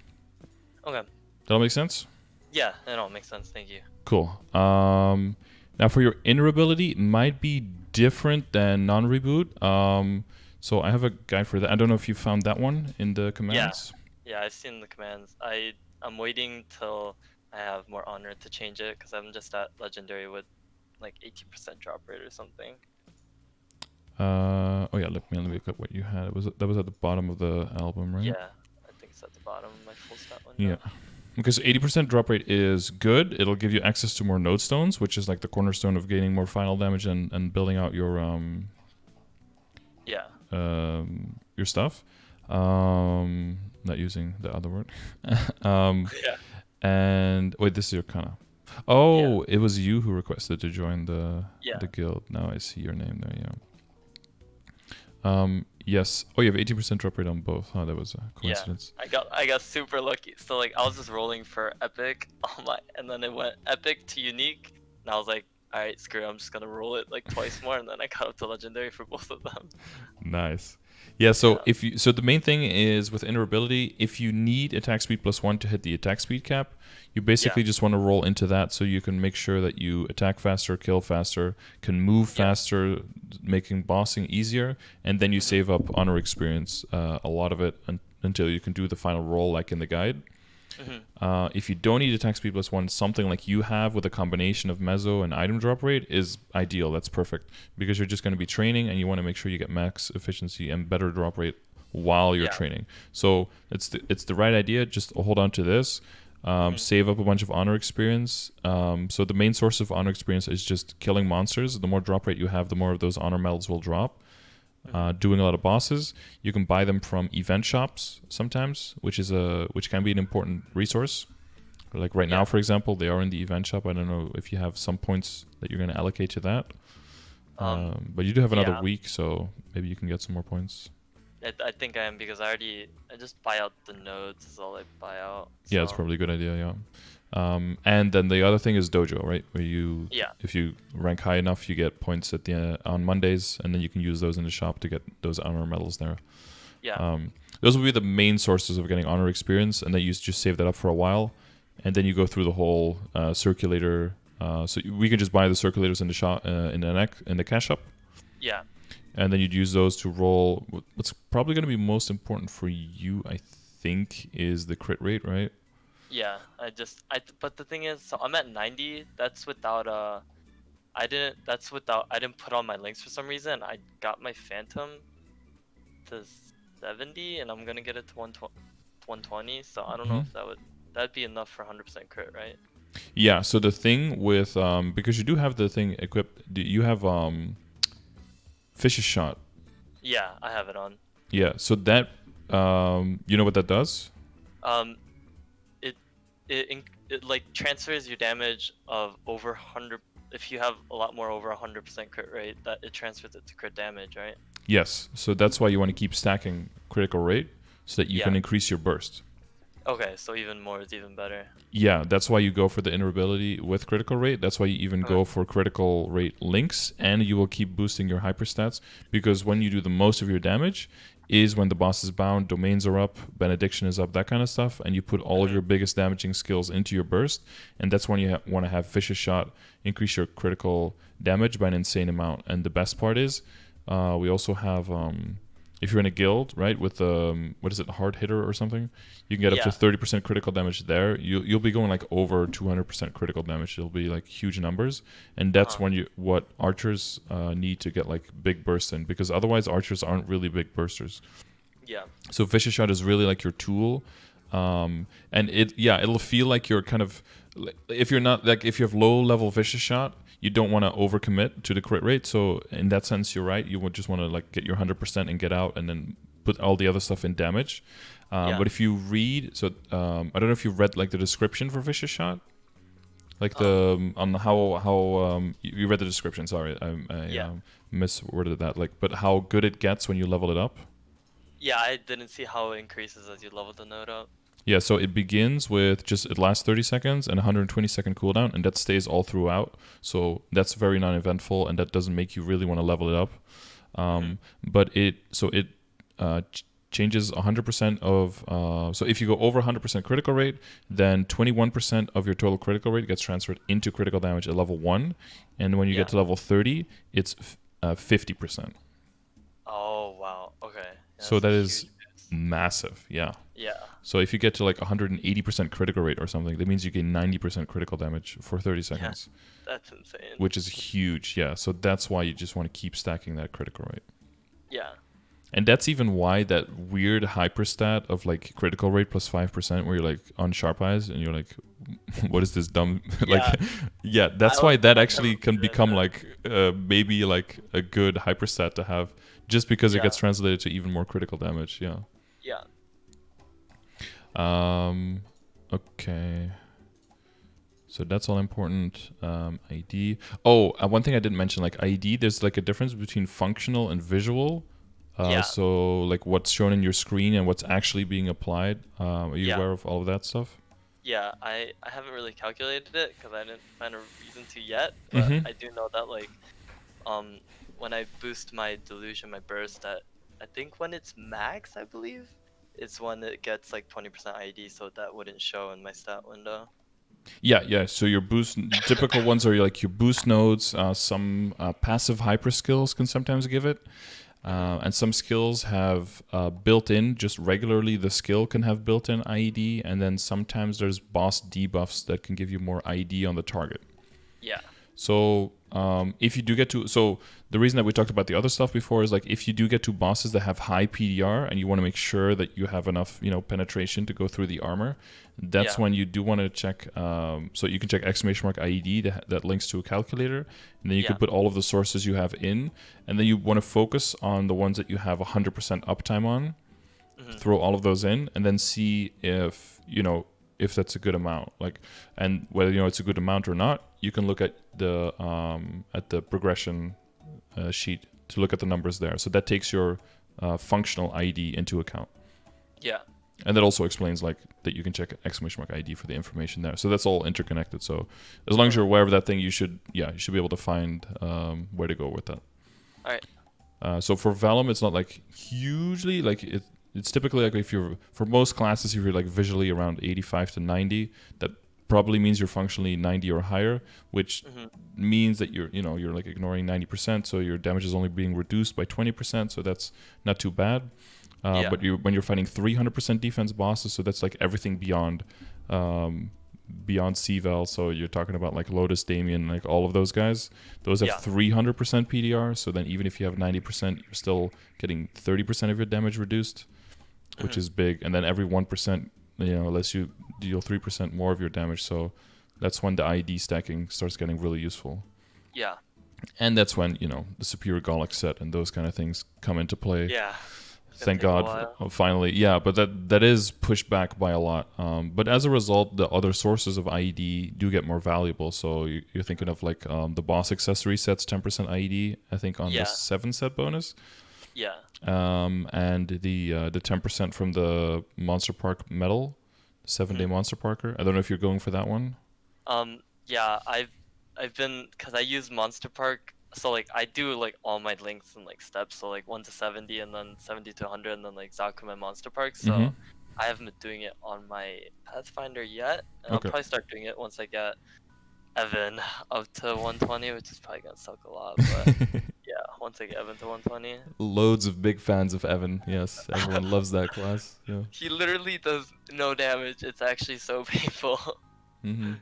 Okay. That all make sense? Yeah, it all makes sense. Thank you. Cool. Now for your inner ability, it might be different than non-reboot. So I have a guide for that. I don't know if you found that one in the commands. Yeah, I've seen the commands. I'm waiting till I have more honor to change it because I'm just at legendary with like 18% drop rate or something. Oh yeah, let me look at what you had. That was at the bottom of the album, right? Yeah, I think it's at the bottom of my full stat window. Yeah. Because 80% drop rate is good. It'll give you access to more node stones, which is like the cornerstone of gaining more final damage and building out your stuff. Not using the other word. And wait, this is your kind of. Oh, it was you who requested to join the guild. Now I see your name there. Yeah. Yes. Oh, you have 18% drop rate on both. Oh, that was a coincidence. Yeah, I got super lucky. So like I was just rolling for epic and then it went epic to unique, and I was like, all right, screw it, I'm just gonna roll it like twice more, and then I got up to legendary for both of them. Nice. Yeah. So so the main thing is with inner ability, if you need attack speed +1 to hit the attack speed cap, you basically just want to roll into that so you can make sure that you attack faster, kill faster, can move faster, making bossing easier, and then you save up honor experience, a lot of it until you can do the final roll like in the guide. If you don't need attack speed +1, something like you have with a combination of mezzo and item drop rate is ideal. That's perfect because you're just going to be training and you want to make sure you get max efficiency and better drop rate while you're training. So it's the right idea. Just hold on to this. Save up a bunch of honor experience. So the main source of honor experience is just killing monsters. The more drop rate you have, the more of those honor medals will drop. Doing a lot of bosses. You can buy them from event shops sometimes, which can be an important resource. Like right now, for example, they are in the event shop. I don't know if you have some points that you're going to allocate to that. But you do have another week, so maybe you can get some more points. I think I am because I just buy out the nodes is all I buy out. Yeah, it's probably a good idea, yeah. And then the other thing is dojo, right? Where you, if you rank high enough, you get points at on Mondays, and then you can use those in the shop to get those honor medals there. Yeah. Those will be the main sources of getting honor experience, and then you just save that up for a while, and then you go through the whole circulator. So we can just buy the circulators in the shop, in the cash shop. Yeah. And then you'd use those to roll. What's probably going to be most important for you, I think, is the crit rate, right? Yeah, but the thing is, so I'm at 90. That's without I didn't put on my links for some reason. I got my phantom to 70, and I'm gonna get it to 120. So I don't know if that'd be enough for 100% crit, right? Yeah. So the thing with because you do have the thing equipped, you have Fish's Shot. Yeah, I have it on. Yeah. So that you know what that does? It like transfers your damage of over 100. If you have a lot more over 100% crit rate, that it transfers it to crit damage, right? Yes. So that's why you want to keep stacking critical rate so that you can increase your burst. Okay, so even more is even better. Yeah, that's why you go for the inner ability with critical rate. That's why you even go for critical rate links, and you will keep boosting your hyperstats, because when you do the most of your damage, is when the boss is bound, domains are up, benediction is up, that kind of stuff, and you put all of your biggest damaging skills into your burst, and that's when you want to have Vicious Shot increase your critical damage by an insane amount. And the best part is, we also have, if you're in a guild, right, with what is it, hard hitter or something, you can get up to 30% critical damage there. You'll be going like over 200% critical damage. It'll be like huge numbers, and that's when what archers need to get like big bursts in, because otherwise archers aren't really big bursters. Yeah. So Vicious Shot is really like your tool, and it'll feel like you're kind of, if you're not like, if you have low level Vicious Shot, you don't want to overcommit to the crit rate. So in that sense, you're right. You would just want to like get your 100% and get out, and then put all the other stuff in damage. But if you read, so I don't know if you read like the description for Vicious Shot, like the on how you read the description. Sorry, I misworded that. Like, but how good it gets when you level it up. Yeah, I didn't see how it increases as you level the node up. Yeah, so it begins with it lasts 30 seconds and 120-second cooldown, and that stays all throughout. So that's very non-eventful, and that doesn't make you really want to level it up. But it changes 100% of... so if you go over 100% critical rate, then 21% of your total critical rate gets transferred into critical damage at level 1. And when you get to level 30, it's 50%. Oh, wow. Okay. So that is massive, yeah. Yeah. So if you get to like 180% critical rate or something, that means you gain 90% critical damage for 30 seconds. Yeah, that's insane. Which is huge, yeah. So that's why you just want to keep stacking that critical rate. Yeah. And that's even why that weird hyper stat of like critical rate plus 5% where you're like on sharp eyes and you're like, what is this dumb... like, yeah, that's why that actually can become like maybe like a good hyper stat to have, just because it gets translated to even more critical damage, yeah. Yeah. Okay. So that's all important. ID. Oh, one thing I didn't mention, like ID, there's like a difference between functional and visual. So like what's shown in your screen and what's actually being applied. Are you aware of all of that stuff? Yeah, I haven't really calculated it because I didn't find a reason to yet. But I do know that like, when I boost my delusion, my burst, that I think when it's max, I believe, is when it gets like 20% ID, so that wouldn't show in my stat window. Yeah. So your boost, typical ones are like your boost nodes. Some passive hyper skills can sometimes give it. And some skills have built-in, just regularly the skill can have built-in IED, and then sometimes there's boss debuffs that can give you more IED on the target. Yeah. So if you do get to... So the reason that we talked about the other stuff before is like if you do get to bosses that have high PDR and you want to make sure that you have enough, penetration to go through the armor, that's when you do want to check... so you can check !IED that links to a calculator, and then you can put all of the sources you have in, and then you want to focus on the ones that you have 100% uptime on, throw all of those in, and then see if that's a good amount, like, and whether it's a good amount or not. You can look at the progression sheet to look at the numbers there. So that takes your functional ID into account. Yeah. And that also explains like that you can check !ID for the information there. So that's all interconnected. So as long as you're aware of that thing, you should be able to find where to go with that. All right. So for Vellum, it's not like hugely like it. It's typically like for most classes, if you're like visually around 85 to 90, that probably means you're functionally 90 or higher, which means that you're like ignoring 90%, so your damage is only being reduced by 20%, so that's not too bad. But when you're fighting 300% defense bosses, so that's like everything beyond C-Vel, so you're talking about like Lotus, Damien, like all of those guys, those have 300% PDR, so then even if you have 90%, you're still getting 30% of your damage reduced, which is big. And then every 1%, lets you deal 3% more of your damage, so that's when the ID stacking starts getting really useful. Yeah. And that's when, the Superior Golic set and those kind of things come into play. Yeah. Thank God, finally. Yeah, but that is pushed back by a lot. But as a result, the other sources of IED do get more valuable. So you're thinking of like the boss accessory sets 10% IED, I think, on the 7 set bonus. Yeah. And the 10% from the Monster Park medal, 7-day Monster Parker. I don't know if you're going for that one. Yeah, I've been, because I use Monster Park so like I do like all my links and like steps, so like 1 to 70 and then 70 to 100 and then like Zakum and Monster Park. Mm-hmm. So I haven't been doing it on my Pathfinder yet, and I'll Okay. probably start doing it once I get Evan up to 120, which is probably gonna suck a lot, but yeah, once I get Evan to 120. Loads of big fans of Evan. Yes, everyone loves that class. Yeah. He literally does no damage. It's actually so painful. Mm-hmm.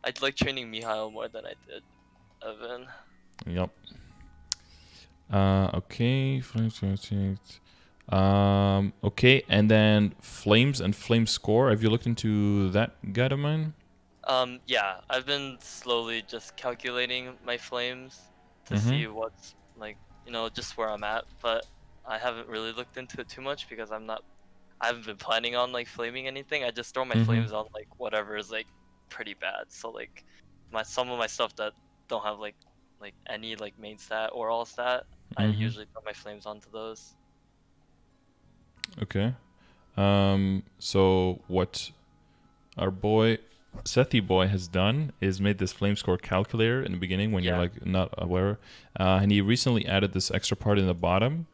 I like training Mihail more than I did Evan. Yep. Okay. Okay, and then flames and flame score. Have you looked into that guide of mine? Yeah, I've been slowly just calculating my flames to Mm-hmm. see what's like, just where I'm at, but I haven't really looked into it too much because I haven't been planning on like flaming anything. I just throw my Mm-hmm. flames on like whatever is like pretty bad. So like some of my stuff that don't have like any like main stat or all stat, I Mm-hmm. usually throw my flames onto those. Okay. So what our boy Sethi boy has done is made this flame score calculator in the beginning when you're Yeah. like not aware, and he recently added this extra part in the bottom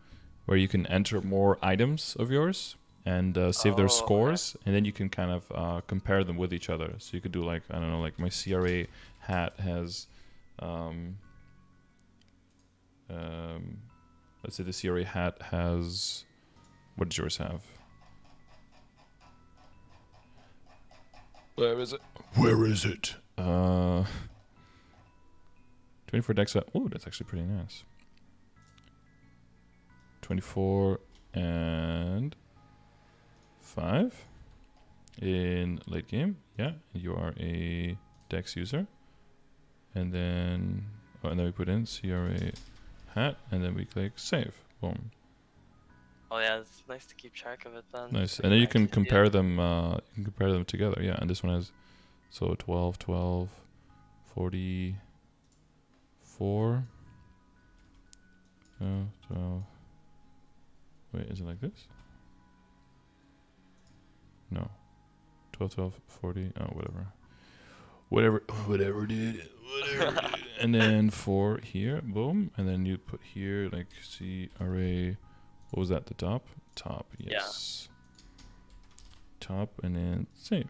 where you can enter more items of yours and save their Oh, okay. scores, and then you can kind of compare them with each other. So you could do like I don't know, like my CRA hat has, um, um, let's say the CRA hat has, what does yours have? Where is it? Where is it? 24 dex. Oh, that's actually pretty nice. 24 and 5 in late game. Yeah, you are a dex user. And then, and then we put in CRA hat, and then we click save. Boom. Oh yeah, it's nice to keep track of it then, Nice. so And you then can you can actually see it. compare them. You can compare them together. Yeah, and this one has so 12, 12, 44. 12. Wait, is it like this? No. 12, 12, 40. Oh, whatever. Whatever, dude. Whatever, dude. And then 4 here. Boom. And then you put here, like, see, array. What was that? The top? Top, Yeah. yes. Top, and then save.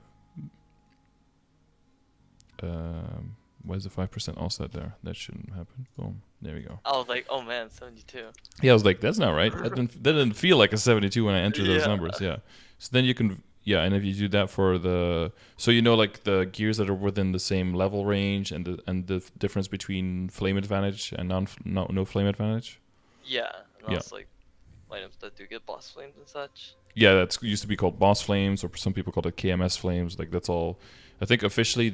Why is the 5% offset there? That shouldn't happen. Boom. There we go. I was like, oh man, 72. Yeah, I was like, that's not right. That didn't feel like a 72 when I entered those Yeah. numbers. Yeah. So then you can, yeah, and if you do that for the, so you know, like the gears that are within the same level range and the difference between flame advantage and no flame advantage. Yeah, and Yeah. also like items that do get boss flames and such. Yeah, that's used to be called boss flames, or some people call it KMS flames. Like that's all. I think officially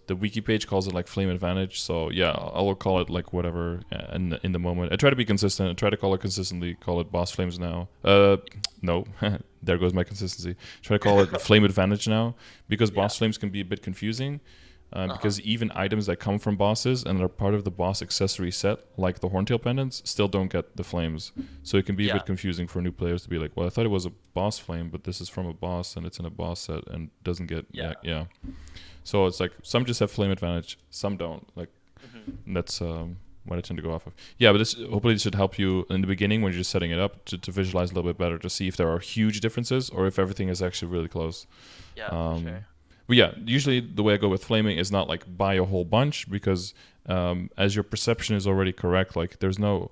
the wiki page calls it like flame advantage. So yeah, I will call it like whatever in the moment. I try to be consistent. I try to call it consistently. Call it boss flames now. No, there goes my consistency. Try to call it flame advantage now because Yeah. boss flames can be a bit confusing. Uh-huh. Because even items that come from bosses and are part of the boss accessory set, like the horntail pendants, still don't get the flames. So it can be a Yeah. bit confusing for new players to be like, well, I thought it was a boss flame, but this is from a boss and it's in a boss set and doesn't get, Yeah. yeah. So it's like some just have flame advantage, some don't. Like Hmm. that's what I tend to go off of. Yeah, but this hopefully this should help you in the beginning when you're just setting it up to visualize a little bit better to see if there are huge differences or if everything is actually really close. Yeah, for Um, sure. but yeah, usually the way I go with flaming is not like buy a whole bunch because as your perception is already correct, like there's no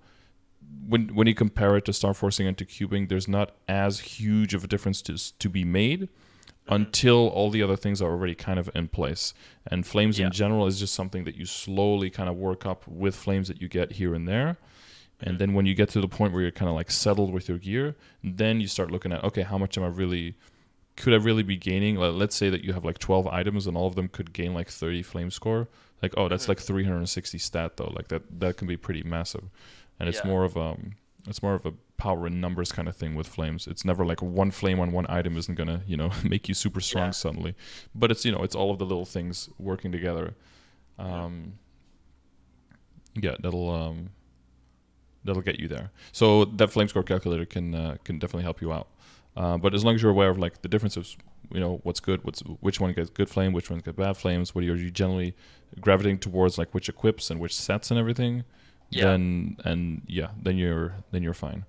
when you compare it to star forcing and to cubing, there's not as huge of a difference to be made Hmm. until all the other things are already kind of in place. And flames Yeah. in general is just something that you slowly kind of work up with flames that you get here and there. And Hmm. then when you get to the point where you're kind of like settled with your gear, then you start looking at, okay, how much am I really, could I really be gaining? Let's say that you have like 12 items and all of them could gain like 30 flame score. Like, oh, that's Hmm. like 360 stat though. Like that can be pretty massive. And Yeah. it's more of a power in numbers kind of thing with flames. It's never like one flame on one item isn't gonna, make you super strong Yeah. suddenly. But it's it's all of the little things working together. Hmm. Yeah, that'll get you there. So that flame score calculator can definitely help you out. But as long as you're aware of like the differences, what's good, which one gets good flame, which one gets bad flames, what are you generally gravitating towards, like which equips and which sets and everything, Yeah. then you're fine.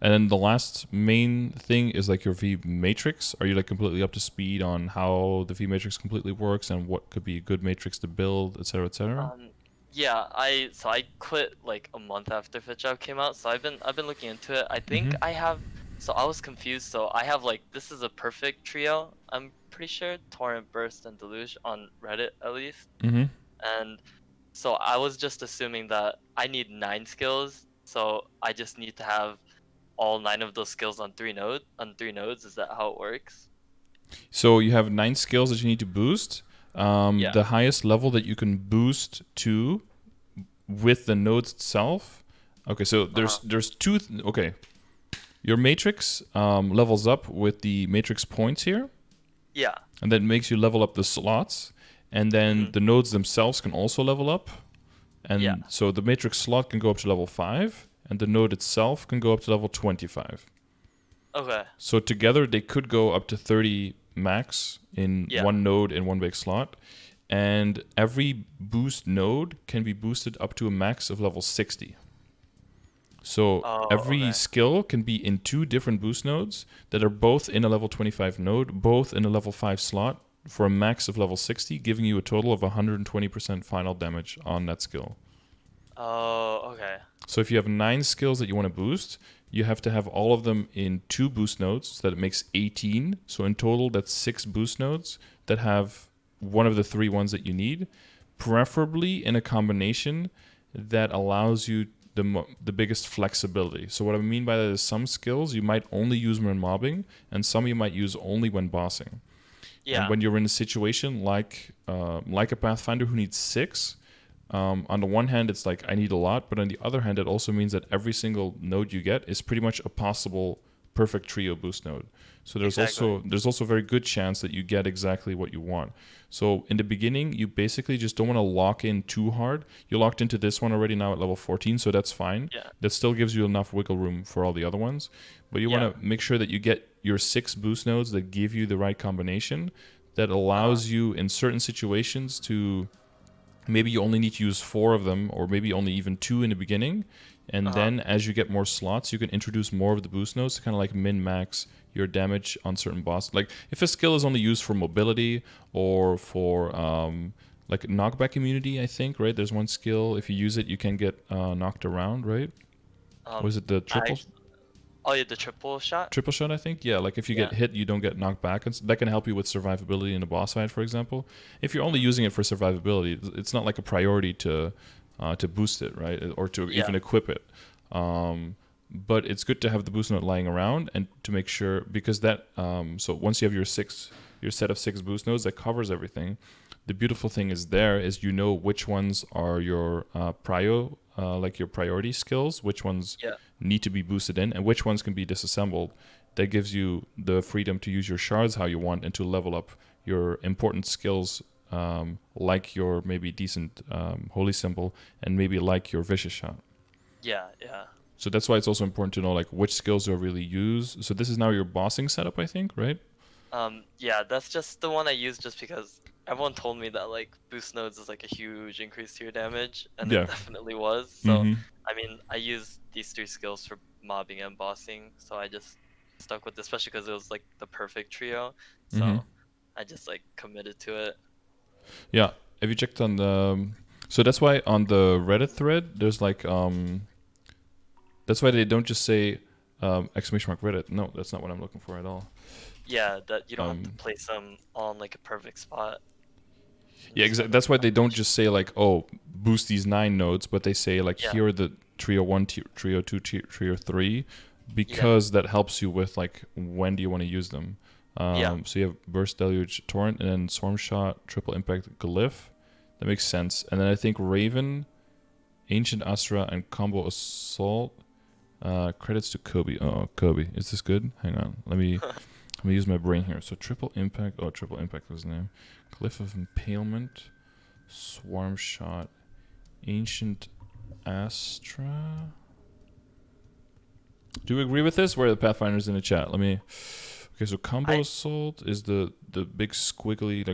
And then the last main thing is like your V matrix. Are you like completely up to speed on how the V matrix completely works and what could be a good matrix to build, etc., etc.? Yeah, I quit like a month after Fit Job came out, so I've been looking into it. I think Mm-hmm. I have so I was confused, so I have like this is a perfect trio, I'm pretty sure, Torrent, Burst, and Deluge on Reddit at least. Mm-hmm. And so I was just assuming that I need 9 skills, so I just need to have all 9 of those skills on 3 nodes. Is that how it works? So you have 9 skills that you need to boost. Yeah. The highest level that you can boost to with the nodes itself. Okay, so Uh-huh. there's two. Okay, your matrix levels up with the matrix points here, Yeah. and that makes you level up the slots. And then Mhm. the nodes themselves can also level up. Yeah. And so the matrix slot can go up to level 5, and the node itself can go up to level 25. Okay. So together they could go up to 30 max in Yeah. one node in one big slot. And every boost node can be boosted up to a max of level 60. So Oh, every okay. skill can be in 2 different boost nodes that are both in a level 25 node, both in a level 5 slot for a max of level 60, giving you a total of 120% final damage on that skill. Oh, okay. So if you have 9 skills that you want to boost, you have to have all of them in 2 boost nodes, so that it makes 18. So in total, that's 6 boost nodes that have one of the 3 ones that you need, preferably in a combination that allows you the biggest flexibility. So what I mean by that is some skills you might only use when mobbing, and some you might use only when bossing. And Yeah. when you're in a situation like a Pathfinder who needs 6, on the one hand, it's like I need a lot, but on the other hand, it also means that every single node you get is pretty much a possible perfect trio boost node. So Exactly. there's also a very good chance that you get exactly what you want. So in the beginning, you basically just don't want to lock in too hard. You locked into this one already now at level 14, so that's fine. Yeah. That still gives you enough wiggle room for all the other ones. But you Yeah. want to make sure that you get your 6 boost nodes that give you the right combination that Uh-huh. allows you in certain situations to maybe you only need to use 4 of them, or maybe only even 2 in the beginning. And Uh-huh. then as you get more slots, you can introduce more of the boost nodes to kind of like min max your damage on certain bosses. Like if a skill is only used for mobility or for like knockback immunity, I think, right? There's one skill, if you use it, you can get knocked around, right? Um Was it the I triple act- oh yeah, the triple shot? triple shot? I think. Yeah, like if you Yeah. get hit, you don't get knocked back, and that can help you with survivability in a boss fight, for example. If you're only Mhm. using it for survivability, it's not like a priority to boost it, right, or to Yeah. even equip it. But it's good to have the boost note lying around and to make sure, because that so once you have your set of 6 boost nodes that covers everything. The beautiful thing is there is which ones are your like your priority skills, which ones Yeah. need to be boosted in, and which ones can be disassembled. That gives you the freedom to use your shards how you want and to level up your important skills, like your maybe decent holy symbol and maybe like your vicious shot. Yeah. Yeah. So that's why it's also important to know like which skills are really used. So this is now your bossing setup, I think, right? Yeah, that's just the one I use just because everyone told me that like boost nodes is like a huge increase to your damage, and it Yeah. definitely was. So, Mm-hmm. I mean, I used these 3 skills for mobbing and bossing, so I just stuck with it, especially because it was like the perfect trio. Mm-hmm. So, I just like committed to it. Yeah. Have you checked on the? So that's why on the Reddit thread, there's like that's why they don't just say exclamation mark Reddit. No, that's not what I'm looking for at all. Yeah, that you don't have to Um, place them on like a perfect spot. You can yeah, just exactly. have a That's why they don't combination. just say like, oh, boost these 9 nodes, but they say like, Yeah, here are the trio one, trio two, trio three, yeah, because that helps you with like when do you want to use them. yeah, So you have burst, deluge, torrent, and then swarm shot, triple impact, glyph. That makes sense. And then I think raven, ancient astra, and combo assault. Credits to Kobe. Oh, Kobe. Is this good? Hang on. Let me use my brain here. So triple impact. Oh, triple impact was the name. Glyph of impalement. Swarm shot. Ancient Astra. Do you agree with this? Where are the Pathfinders in the chat? Let me. Okay, so combo assault is the big squiggly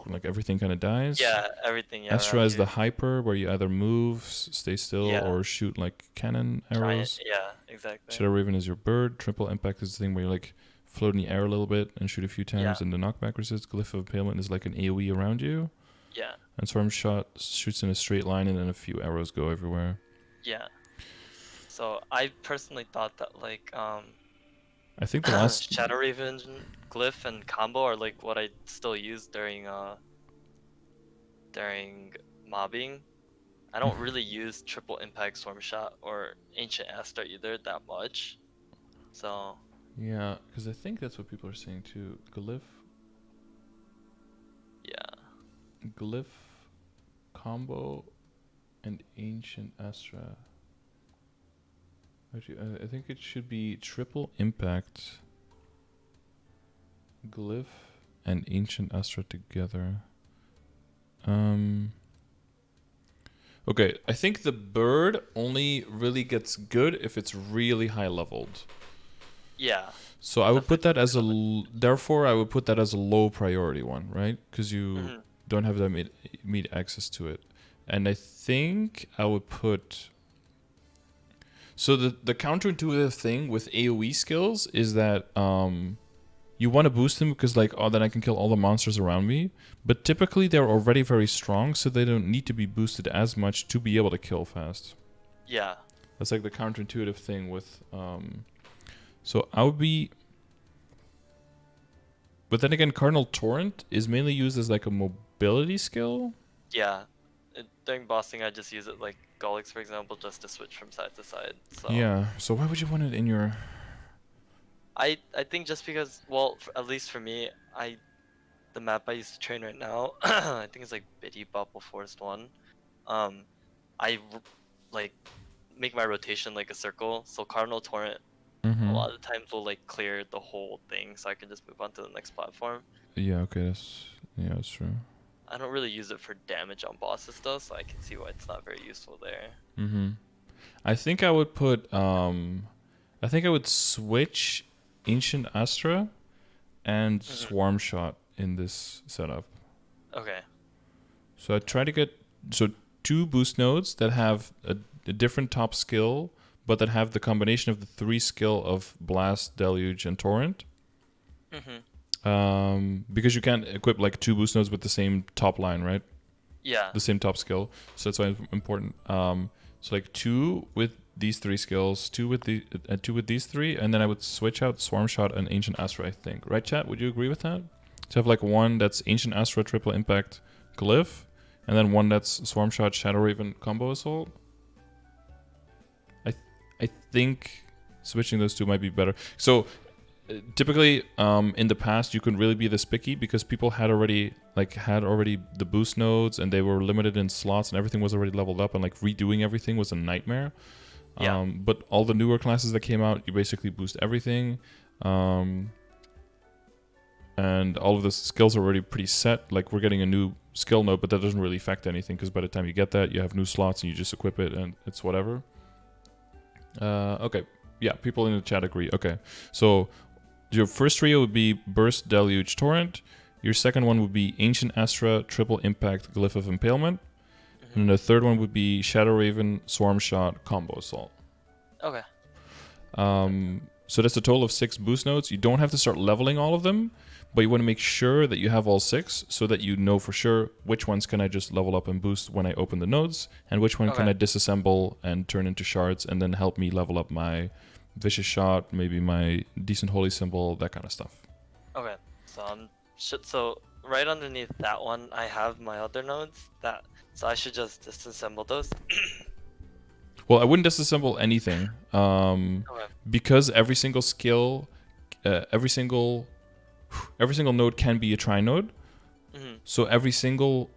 like everything kind of dies. Yeah, everything. Yeah, Astra around is you. the hyper where you either move, stay still, Yeah. or shoot like cannon Giant. arrows. Yeah, exactly. Shadow Raven is your bird. Triple impact is the thing where you like float in the air a little bit and shoot a few times, Yeah. and the knockback resist. Glyph of Impalement is like an AoE around you. Yeah. And Swarm Shot shoots in a straight line, and then a few arrows go everywhere. Yeah. So I personally thought that I think the last Shadow Raven, Glyph, and combo are like what I still use during mobbing. I don't really use triple impact swarm shot or ancient Astra either that much. So yeah, because I think that's what people are saying too. Glyph, combo, and ancient Astra. Actually, I think it should be triple impact, Glyph, and ancient Astra together. Okay, I think the bird only really gets good if it's really high leveled. yeah. So I would put that as therefore I would put that as a low priority one, right? Because you don't have that immediate access to it. And I think I would put. So the counterintuitive thing with AoE skills is that you want to boost them because like, oh, then I can kill all the monsters around me. But typically they're already very strong, so they don't need to be boosted as much to be able to kill fast. Yeah. That's like the counterintuitive thing with. So I would be. But then again, Cardinal Torrent is mainly used as like a mobility skill. Yeah. During bossing, I just use it like Golix, for example, just to switch from side to side. So Yeah. So why would you want it in your? I think just because, well, at least for me, the map I used to train right now, I think it's like Biddy Bubble Forest 1. I like make my rotation like a circle, so Cardinal Torrent a lot of times will like clear the whole thing, so I can just move on to the next platform. Yeah. Okay. That's true. I don't really use it for damage on bosses though, so I can see why it's not very useful there. I think I would put. I think I would switch Ancient Astra and Swarm Shot in this setup. Okay. So I try to get 2 boost nodes that have a different top skill, but that have the combination of the 3 skill of Blast, Deluge, and Torrent. Because you can't equip like 2 boost nodes with the same top line, right? Yeah. The same top skill. So that's why it's important. So like 2 with these 3 skills, 2 with these 3, and then I would switch out Swarm Shot and Ancient Astra, I think. Right, chat? Would you agree with that? To have like one that's Ancient Astra, triple impact, Glyph, and then one that's Swarm Shot, Shadow Raven, combo assault. I think switching those 2 might be better. So typically, in the past, you couldn't really be this picky because people had already the boost nodes and they were limited in slots and everything was already leveled up and like redoing everything was a nightmare. Yeah. But all the newer classes that came out, you basically boost everything, and all of the skills are already pretty set. Like we're getting a new skill node, but that doesn't really affect anything because by the time you get that, you have new slots and you just equip it and it's whatever. Okay. Yeah, people in the chat agree. Okay. So your first trio would be Burst, Deluge, Torrent. Your second one would be Ancient Astra, Triple Impact, Glyph of Impalement. And the third one would be Shadow Raven, Swarm Shot, Combo Assault. Okay. So that's a total of 6 boost nodes. You don't have to start leveling all of them, but you want to make sure that you have all 6 so that you know for sure which ones can I just level up and boost when I open the nodes, and which one can I disassemble and turn into shards and then help me level up my Vicious Shot, maybe my Decent Holy Symbol, that kind of stuff. Okay. So right underneath that one, I have my other nodes. So I should just disassemble those. Well, I wouldn't disassemble anything, because every single skill, every single node can be a tri-node. So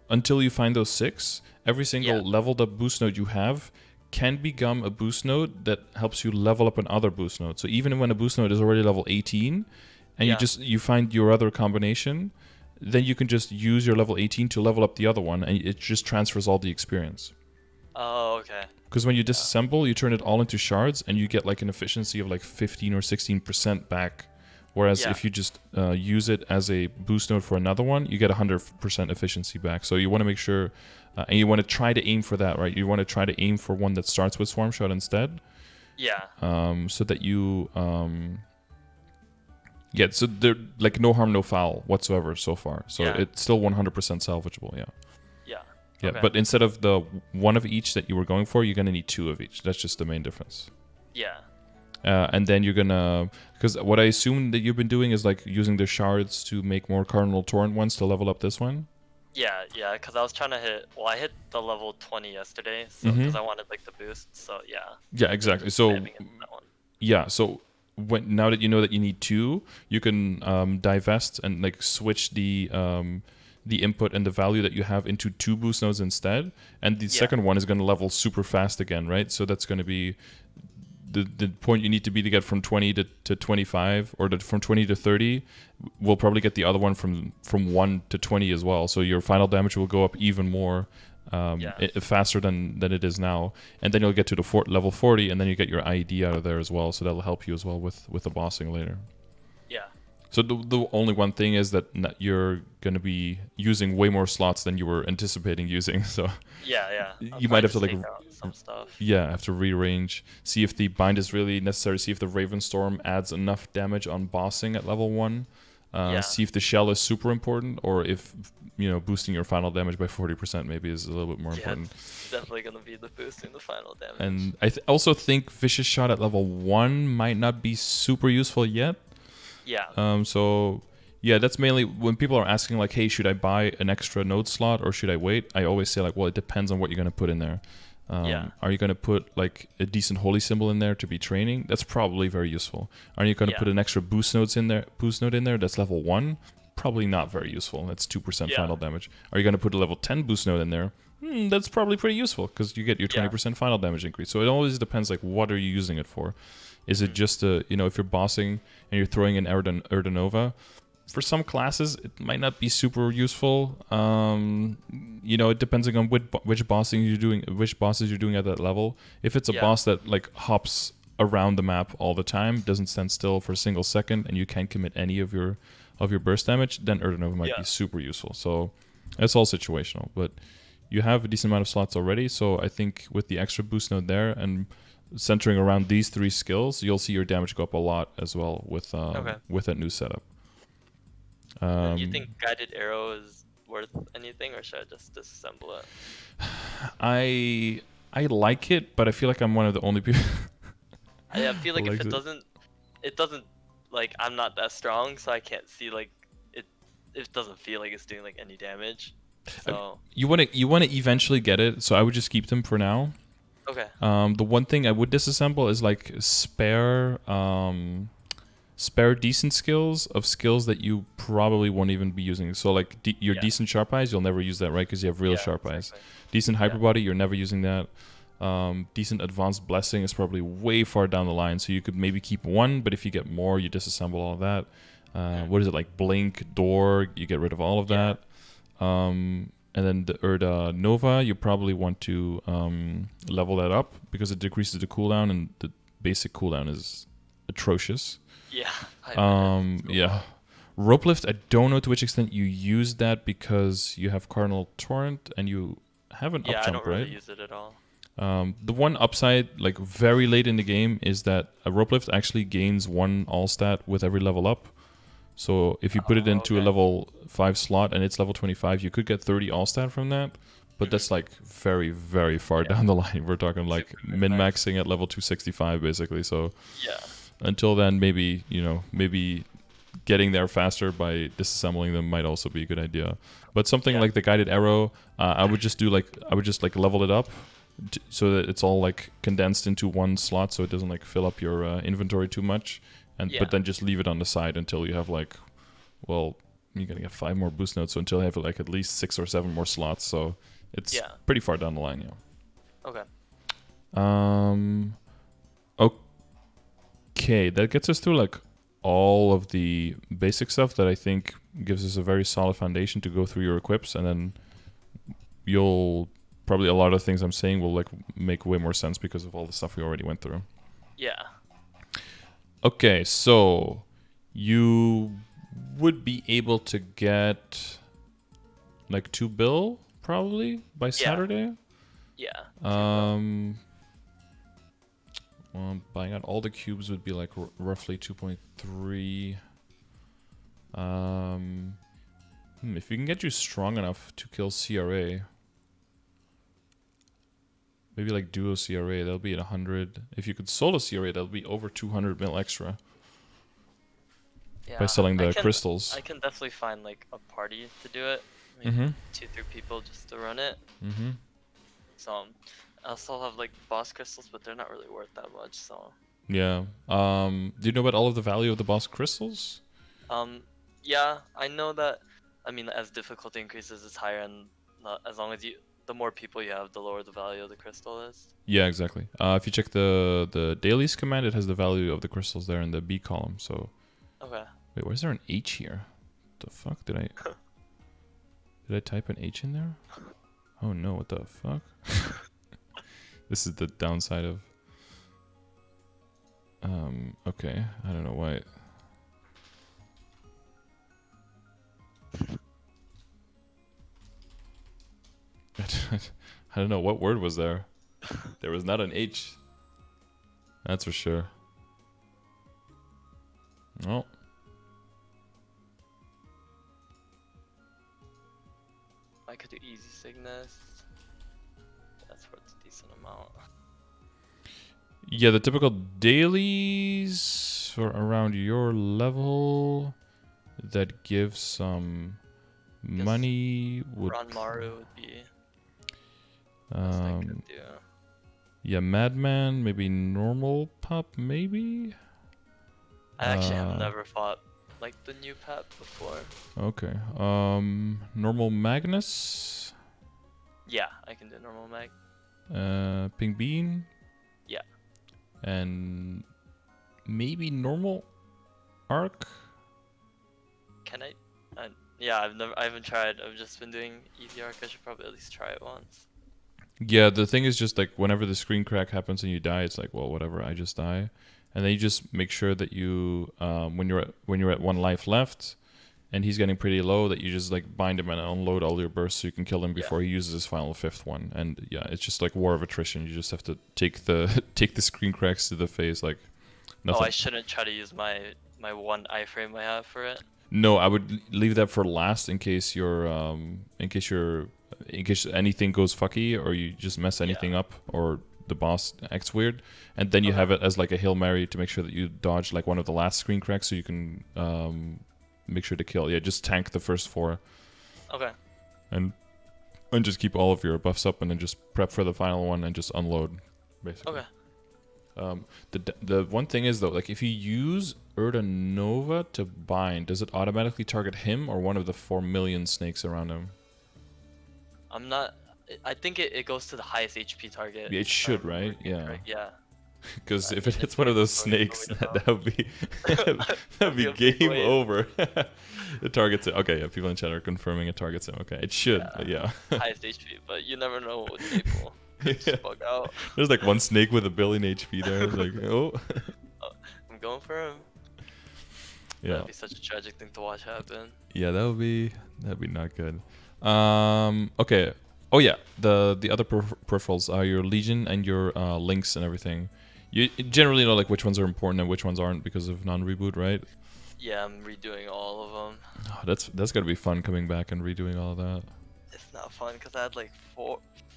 until you find those 6, every single leveled up boost node you have can become a boost node that helps you level up another boost node. So even when a boost node is already level 18, and you find your other combination, then you can just use your level 18 to level up the other one, and it just transfers all the experience. Oh, okay. Because when you disassemble, you turn it all into shards, and you get like an efficiency of like 15 or 16% back. Whereas Yeah. if you just use it as a boost node for another one, you get 100% efficiency back. So you want to make sure, and you want to try to aim for that, right? You want to try to aim for one that starts with Swarm Shot instead. Yeah. So that you, yeah, so they're like no harm, no foul whatsoever so far. So Yeah. it's still 100% salvageable, yeah. Yeah. Yeah, Okay. but instead of the one of each that you were going for, you're going to need 2 of each. That's just the main difference. Yeah. And then you're gonna, because what I assume that you've been doing is like using the shards to make more Cardinal Torrent ones to level up this one. Yeah, because I was trying to hit. Well, I hit the level 20 yesterday, so because I wanted like the boost. So yeah. Yeah, exactly. So Spamming into that one. yeah, so now that you know that you need 2, you can divest and like switch the input and the value that you have into 2 boost nodes instead, and the second one is going to level super fast again, right? So that's going to be the point you need to be to get from 20 to 25, or from 20 to 30. We'll probably get the other one from 1 to 20 as well. So your final damage will go up even more faster than it is now. And then you'll get to the level 40, and then you get your IED out of there as well. So that'll help you as well with the bossing later. Yeah. So the only one thing is that you're going to be using way more slots than you were anticipating using. So Yeah. you might have to like some stuff. Yeah, have to rearrange, see if the bind is really necessary, see if the Ravenstorm adds enough damage on bossing at level 1, see if the shell is super important, or if boosting your final damage by 40% maybe is a little bit more important. It's definitely gonna be the boosting the final damage. And I also think Vicious Shot at level 1 might not be super useful yet. Yeah. So yeah, that's mainly when people are asking like, hey, should I buy an extra node slot or should I wait? I always say like, well, it depends on what you're gonna put in there. Are you going to put like a decent holy symbol in there to be training? That's probably very useful. Are you going to put an extra boost node in there that's level 1? Probably not very useful. That's 2% final damage. Are you going to put a level 10 boost node in there? That's probably pretty useful because you get your 20% final damage increase. So it always depends like what are you using it for? Is it just if you're bossing and you're throwing in Erdanova, for some classes, it might not be super useful. It depends on which bosses you're doing at that level. If it's a boss that like hops around the map all the time, doesn't stand still for a single second, and you can't commit any of your burst damage, then Erdanova might be super useful. So it's all situational. But you have a decent amount of slots already, so I think with the extra boost node there and centering around these 3 skills, you'll see your damage go up a lot as well with that new setup. Do you think guided arrow is worth anything, or should I just disassemble it? I like it, but I feel like I'm one of the only people. I feel like if it doesn't like I'm not that strong, so I can't see like it. It doesn't feel like it's doing like any damage. So you want to eventually get it, so I would just keep them for now. Okay. The one thing I would disassemble is like spare decent skills that you probably won't even be using. So like your decent sharp eyes, you'll never use that, right? Because you have real sharp eyes. Decent hyper body, you're never using that. Decent advanced blessing is probably way far down the line, so you could maybe keep 1, but if you get more, you disassemble all of that. What is it, like blink, door, you get rid of all of that. And then the Erda Nova, you probably want to level that up because it decreases the cooldown, and the basic cooldown is atrocious. Yeah. Rope lift, I don't know to which extent you use that because you have Cardinal Torrent and you have an up jump, right? I don't really use it at all. The one upside, like very late in the game, is that a rope lift actually gains 1 all stat with every level up. So if you put it into a level 5 slot and it's level 25, you could get 30 all stat from that. But that's like very, very far down the line. We're talking like min-maxing at level 265 basically. So until then, maybe getting there faster by disassembling them might also be a good idea. But something like the guided arrow, I would just level it up so that it's all like condensed into 1 slot, so it doesn't like fill up your inventory too much. But then just leave it on the side until you have like, well, you're gonna get 5 more boost nodes, so until you have like at least 6 or 7 more slots. So it's pretty far down the line, Okay. Okay, that gets us through like all of the basic stuff that I think gives us a very solid foundation to go through your equips, and then you'll probably a lot of things I'm saying will like make way more sense because of all the stuff we already went through. Yeah. Okay, so you would be able to get like 2 bill probably by Saturday. Yeah. Well, buying out all the cubes would be like roughly 2.3. If we can get you strong enough to kill CRA, maybe like duo CRA, that'll be at 100. If you could solo CRA, that'll be over 200 mil extra. Yeah. By selling the crystals. I can definitely find like a party to do it. Maybe 2-3 people just to run it. So I also have like boss crystals, but they're not really worth that much. So yeah. Do you know about all of the value of the boss crystals? Yeah, I know that. I mean, as difficulty increases, it's higher, and as long as the more people you have, the lower the value of the crystal is. Yeah, exactly. If you check the dailies command, it has the value of the crystals there in the B column. So. Okay. Wait, why is there an H here? What the fuck did I type an H in there? Oh no, what the fuck? This is the downside of. Okay, I don't know why. I don't know what word was there. There was not an H. That's for sure. Oh. I could do easy sickness. That's worth a decent amount. Yeah, the typical dailies for around your level that give some money would. Ranmaru would be. Yeah, Madman, maybe normal pop, maybe. I actually have never fought like the new pet before. Okay. Normal Magnus. Yeah, I can do normal mag. Pink Bean. Yeah. And maybe normal Arc. Can I? Yeah, I haven't tried. I've just been doing easy arc. I should probably at least try it once. Yeah, the thing is just like whenever the screen crack happens and you die, it's like, well, whatever, I just die. And then you just make sure that you, when you're at 1 life left, and he's getting pretty low, that you just like bind him and unload all your bursts so you can kill him before he uses his final 5th one. And yeah, it's just like war of attrition. You just have to take the take the screen cracks to the face, like nothing. Oh, I shouldn't try to use my 1 iframe I have for it. No, I would leave that for last in case in case anything goes fucky or you just mess anything up or the boss acts weird, and then you have it as like a Hail Mary to make sure that you dodge like one of the last screen cracks so you can make sure to kill. Yeah, just tank the first 4. Okay. And just keep all of your buffs up and then just prep for the final one and just unload, basically. Okay. The one thing is though, like if you use Urda Nova to bind, does it automatically target him or one of the 4 million snakes around him? I'm not. I think it goes to the highest HP target. Yeah, it should, right? Yeah. Correct. Yeah. Because if it hits one of those snakes, that would be that'd be game over. It targets it. Okay, yeah. People in chat are confirming it targets him. Okay, it should. But yeah. Highest HP, but you never know what people just bug out. There's like one snake with 1 billion HP there. It's like, oh. I'm going for him. Yeah. That'd be such a tragic thing to watch happen. Yeah, that'd be not good. Okay. Oh yeah, the other peripherals are your Legion and your links and everything. You generally know like which ones are important and which ones aren't because of non-reboot, right? Yeah, I'm redoing all of them. Oh, that's gotta be fun coming back and redoing all of that. It's not fun because I had like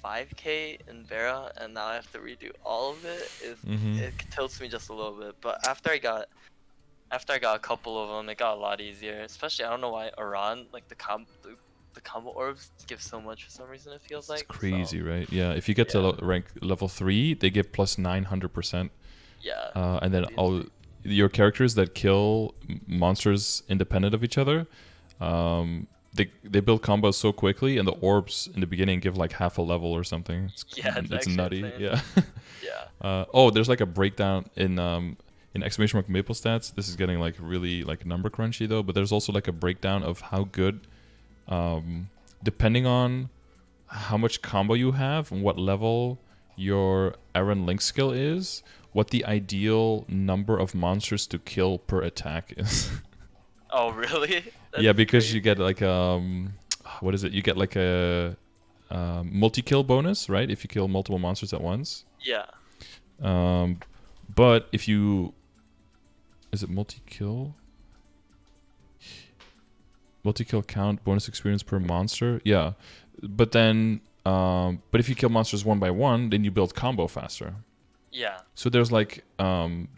5k in Vera and now I have to redo all of it. It tilts me just a little bit, but after I got a couple of them, it got a lot easier. Especially, I don't know why Iran, like the combo orbs give so much for some reason, it feels like. It's crazy, right? Yeah, if you get to rank level 3, they give plus 900%. Yeah. And then all your characters that kill monsters independent of each other, they build combos so quickly, and the orbs in the beginning give like half a level or something. It's nutty. Insane. Yeah. Yeah. There's like a breakdown in exclamation mark maple stats. This is getting like really like number crunchy though, but there's also like a breakdown of how good, depending on how much combo you have and what level your Aaron Link skill is, what the ideal number of monsters to kill per attack is. Oh, really? Yeah, That's because crazy. you get like what is it? You get like a multi-kill bonus, right? If you kill multiple monsters at once. Yeah. Um, but if you, is it multi-kill? Multi-kill count bonus experience per monster. Yeah, but then, but if you kill monsters one by one, then you build combo faster. Yeah. So there's like,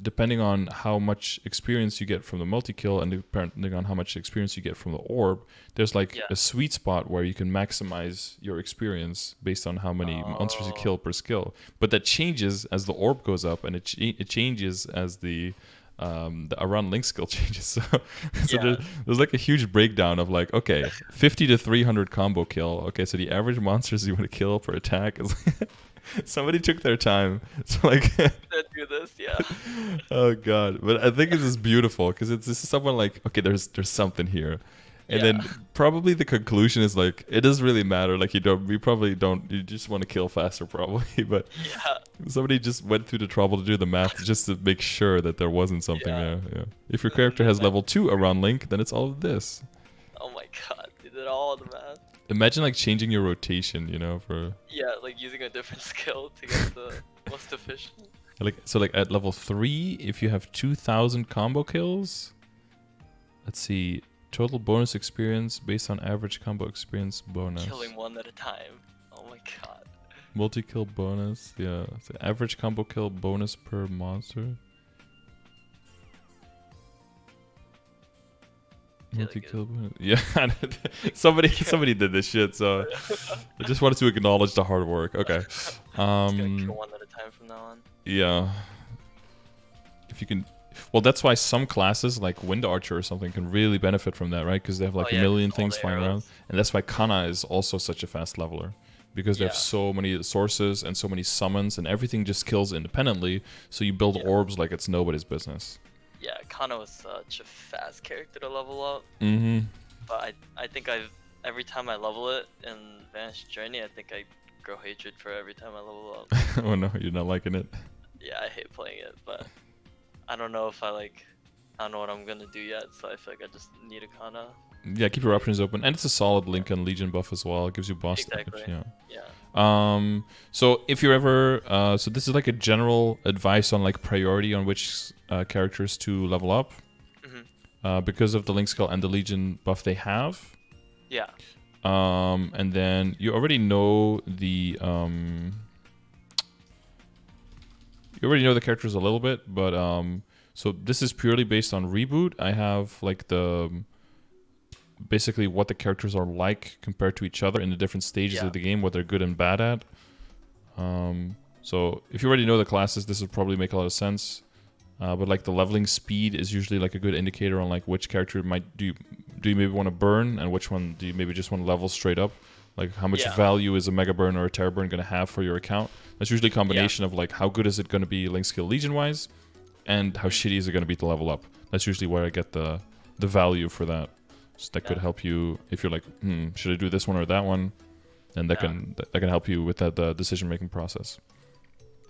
depending on how much experience you get from the multi-kill and depending on how much experience you get from the orb, there's like Yeah. a sweet spot where you can maximize your experience based on how many monsters you Oh. kill per skill. But that changes as the orb goes up, and it changes as the around link skill changes. So, so Yeah. there's like a huge breakdown of like, okay, 50 to 300 combo kill. Okay, so the average monsters you want to kill per attack is somebody took their time. So like, To do this, yeah. oh god. But I think it's just beautiful because it's just someone like, okay, there's something here. And Yeah. then probably the conclusion is like, it doesn't really matter. Like we probably don't, you just want to kill faster probably. But Yeah. somebody just went through the trouble to do the math just to make sure that there wasn't something Yeah. there. Yeah. If your And character then has that- level 2 around Link, then it's all of this. Oh my god, they did all the math. Imagine like changing your rotation, you know, for Yeah, like using a different skill to get the most efficient. like, so like at level 3, if you have 2,000 combo kills, let's see, total bonus experience based on average combo experience bonus. Killing one at a time. Oh my god. Multi-kill bonus, yeah. So average combo kill bonus per monster. Yeah, like Multi-kill bonus. Yeah, somebody did this shit, so I just wanted to acknowledge the hard work. Okay. Just gonna kill Um, one at a time from now on. yeah. If you can, well, that's why some classes like Wind Archer or something can really benefit from that, right? Because they have like Oh, a yeah, million all things the flying around, arrows. and that's why Kana is also such a fast leveler, because they have Yeah. so many sources and so many summons, and everything just kills independently. So you build Yeah. orbs like it's nobody's business. Yeah, Kana was such a fast character to level up, Mm-hmm. but I think every time I level it in Vanished Journey, I think I grow hatred for every time I level up. Oh no, you're not liking it. Yeah, I hate playing it, but I don't know if I don't know what I'm gonna do yet, so I feel like I just need a Kana. Yeah, keep your options open, and it's a solid Link and Legion buff as well. It gives you boss Exactly. damage. Yeah. Yeah. So if you're ever, so this is like a general advice on like priority on which characters to level up, because of the Link skill and the Legion buff they have. Yeah. And then you already know the characters a little bit, but so this is purely based on Reboot. I have like basically what the characters are like compared to each other in the different stages Yeah. of the game, what they're good and bad at. So if you already know the classes, this would probably make a lot of sense. But like the leveling speed is usually like a good indicator on like which character do you maybe want to burn, and which one do you maybe just want to level straight up. Like how much Yeah. value is a Mega Burn or a Terra Burn going to have for your account? That's usually a combination of like how good is it going to be Link skill Legion wise, and how shitty is it going to be to level up. That's usually where I get the value for that. So that could Yeah. help you if you're like, should I do this one or that one? And that can help you with that decision making process.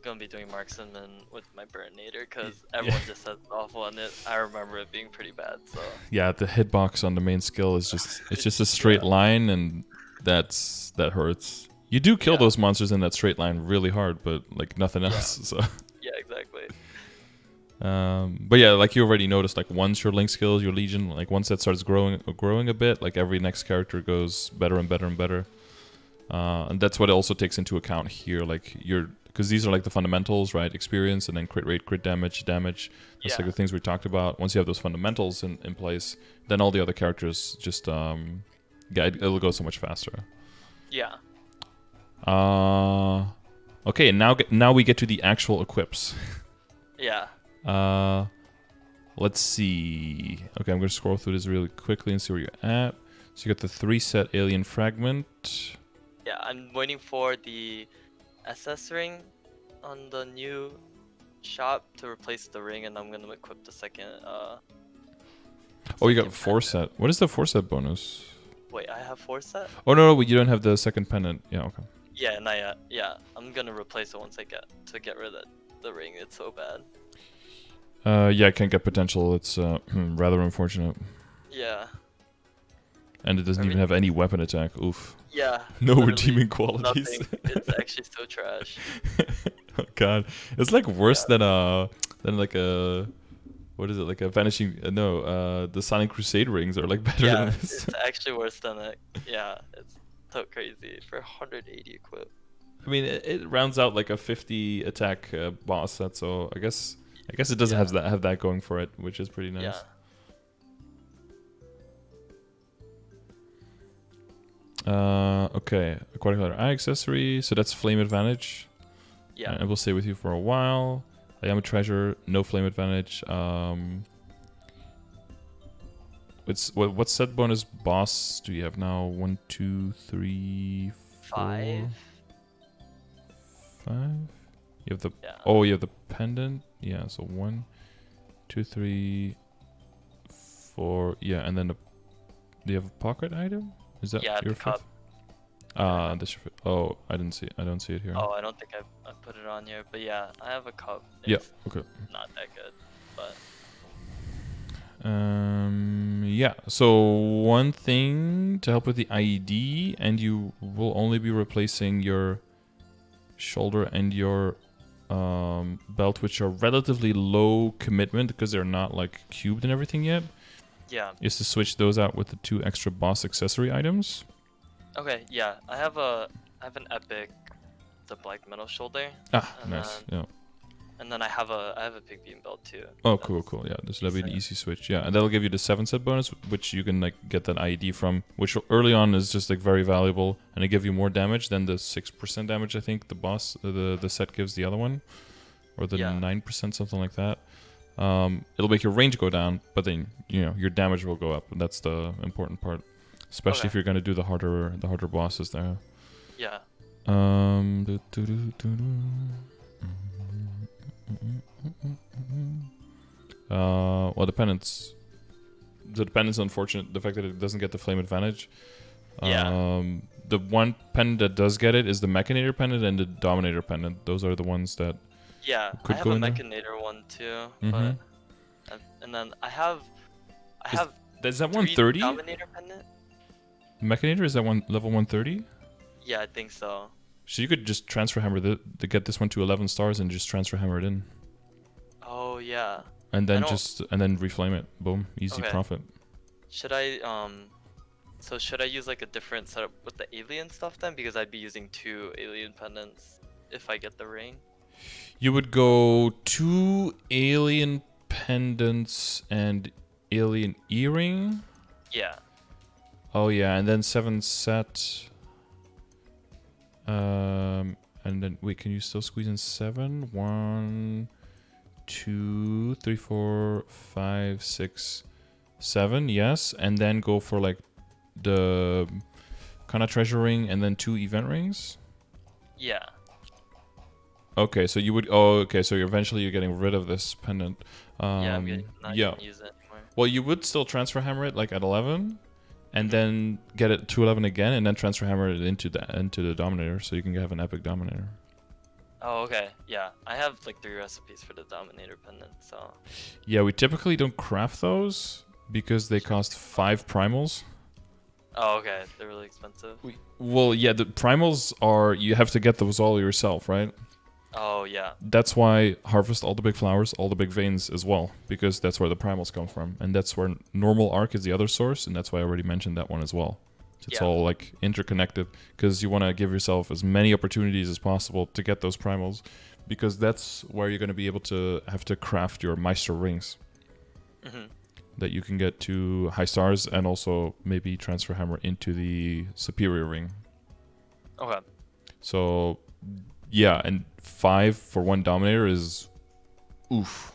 Gonna be doing marksman with my Burninator because everyone just says it's awful, and I remember it being pretty bad. So Yeah, the hitbox on the main skill is just a straight line, and that hurts. You do kill those monsters in that straight line really hard, but like nothing else. So yeah, exactly. but yeah, like you already noticed, like once your Link skills, your Legion, like once that starts growing a bit, like every next character goes better and better and better. And that's what it also takes into account here, like because these are like the fundamentals, right? Experience, and then crit rate, crit damage. That's like the things we talked about. Once you have those fundamentals in place, then all the other characters just it'll go so much faster. Yeah. Okay, now we get to the actual equips. Yeah. Let's see. Okay, I'm gonna scroll through this really quickly and see where you're at. So you got the 3-set alien fragment. Yeah, I'm waiting for the SS ring on the new shop to replace the ring, and I'm gonna equip the second. Oh, you got 4-set. What is the 4-set bonus? Wait, I have 4 set? Oh no, you don't have the second pendant. Yeah, okay. Yeah, not yet. Yeah, I'm gonna replace it once I get rid of the ring. It's so bad. Yeah, I can't get potential. It's rather unfortunate. Yeah. And it doesn't I even mean, have any weapon attack. Oof. yeah. No Literally redeeming qualities. nothing. It's actually so trash. Oh god, it's like worse Yeah. than like a what is it, like a vanishing? No, the Sonic Crusade rings are like better than Yeah, this. it's actually worse than it. Yeah, it's so crazy for 180 equip. I mean, it rounds out like a 50 attack boss set, so I guess it does Yeah. have that going for it, which is pretty nice. Yeah. Okay, aquatic letter eye accessory. So that's flame advantage. Yeah. And it will stay with you for a while. I am a treasure, no flame advantage. What set bonus boss do you have now? 1, 2, 3, 4, 5. 5. You have the Yeah. you have the pendant. Yeah, so 1, 2, 3, 4. Yeah, and then do you have a pocket item? Is that Yeah, your the cup. fifth? That's your fifth. Oh, I didn't see. I don't see it here. Oh, I don't think I put it on here, but yeah, I have a cup. Yeah. It's Okay. not that good, but Yeah. So one thing to help with the IED, and you will only be replacing your shoulder and your belt, which are relatively low commitment because they're not like cubed and everything yet. yeah. Is to switch those out with the 2 extra boss accessory items. Okay, yeah, I have an epic, the black metal shoulder, Ah, and nice. then, Yeah. and then I have a big beam belt too. Oh, That's cool. Yeah, this will be an decent. easy switch. Yeah, and that'll give you the 7 set bonus, which you can like get that IED from, which early on is just like very valuable, and it give you more damage than the 6% damage I think the boss the set gives the other one, or the Yeah. 9%, something like that. It'll make your range go down, but then your damage will go up, and that's the important part, especially if Okay. you're gonna do the harder bosses there. Yeah. Well, dependence. The dependence, unfortunate. The fact that it doesn't get the flame advantage. Yeah. The one pendant that does get it is the Machinator pendant and the Dominator pendant. Those are the ones that. Yeah, Could I have go a in there. Machinator one too, Mhm. but and then I have Is that 3 130? Dominator pendant. Machinator, is that one level 130? Yeah, I think so. So you could just transfer hammer to get this one to 11 stars and just transfer hammer it in, Oh yeah. and then don't- reflame it. Boom, easy Okay. profit. Should I so should I use like a different setup with the alien stuff then? Because I'd be using 2 alien pendants if I get the ring. You would go 2 alien pendants and alien earring. Yeah. Oh yeah, and then 7 set. And then wait, can you still squeeze in 7? 1, 2, 3, 4, 5, 6, 7. Yes, and then go for like the kind of treasure ring and then 2 event rings. Yeah. Okay, so you would. Oh, okay. So you're getting rid of this pendant. Yeah, I'm not yeah. gonna use it anymore. Well, you would still transfer hammer it like at 11, and then get it to 11 again, and then transfer hammer it into the Dominator, so you can have an epic Dominator. Oh, okay. Yeah. I have like 3 recipes for the Dominator pendant, so Yeah, we typically don't craft those because they cost 5 primals. oh, okay. They're really expensive. Well, yeah, the primals are you have to get those all yourself, right? Oh, yeah. That's why harvest all the big flowers, all the big veins as well, because that's where the primals come from, and that's where normal arc is the other source, and that's why I already mentioned that one as well. It's Yeah. all like interconnected, because you want to give yourself as many opportunities as possible to get those primals, because that's where you're going to be able to have to craft your Meister rings Mhm. that you can get to high stars, and also maybe transfer hammer into the superior ring. Okay. So yeah, and 5 for 1 Dominator is oof.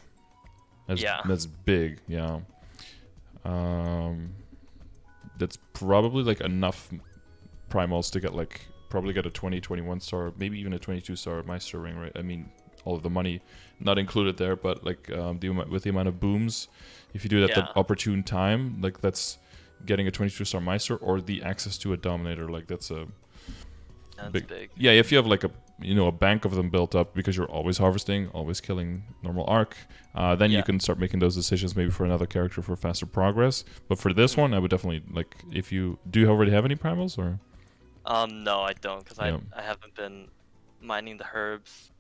That's big, yeah. That's probably like enough primals to get probably get a 20, 21 star, maybe even a 22 star Meister ring, right? I mean, all of the money not included there, but like with the amount of booms, if you do it at the opportune time, like that's getting a 22-star Meister or the access to a Dominator. Like that's a big. Yeah, if you have like a bank of them built up because you're always harvesting, always killing normal arc, then you can start making those decisions maybe for another character for faster progress. But for this one, I would definitely like if you already have any primals or. No, I don't, because I haven't been mining the herbs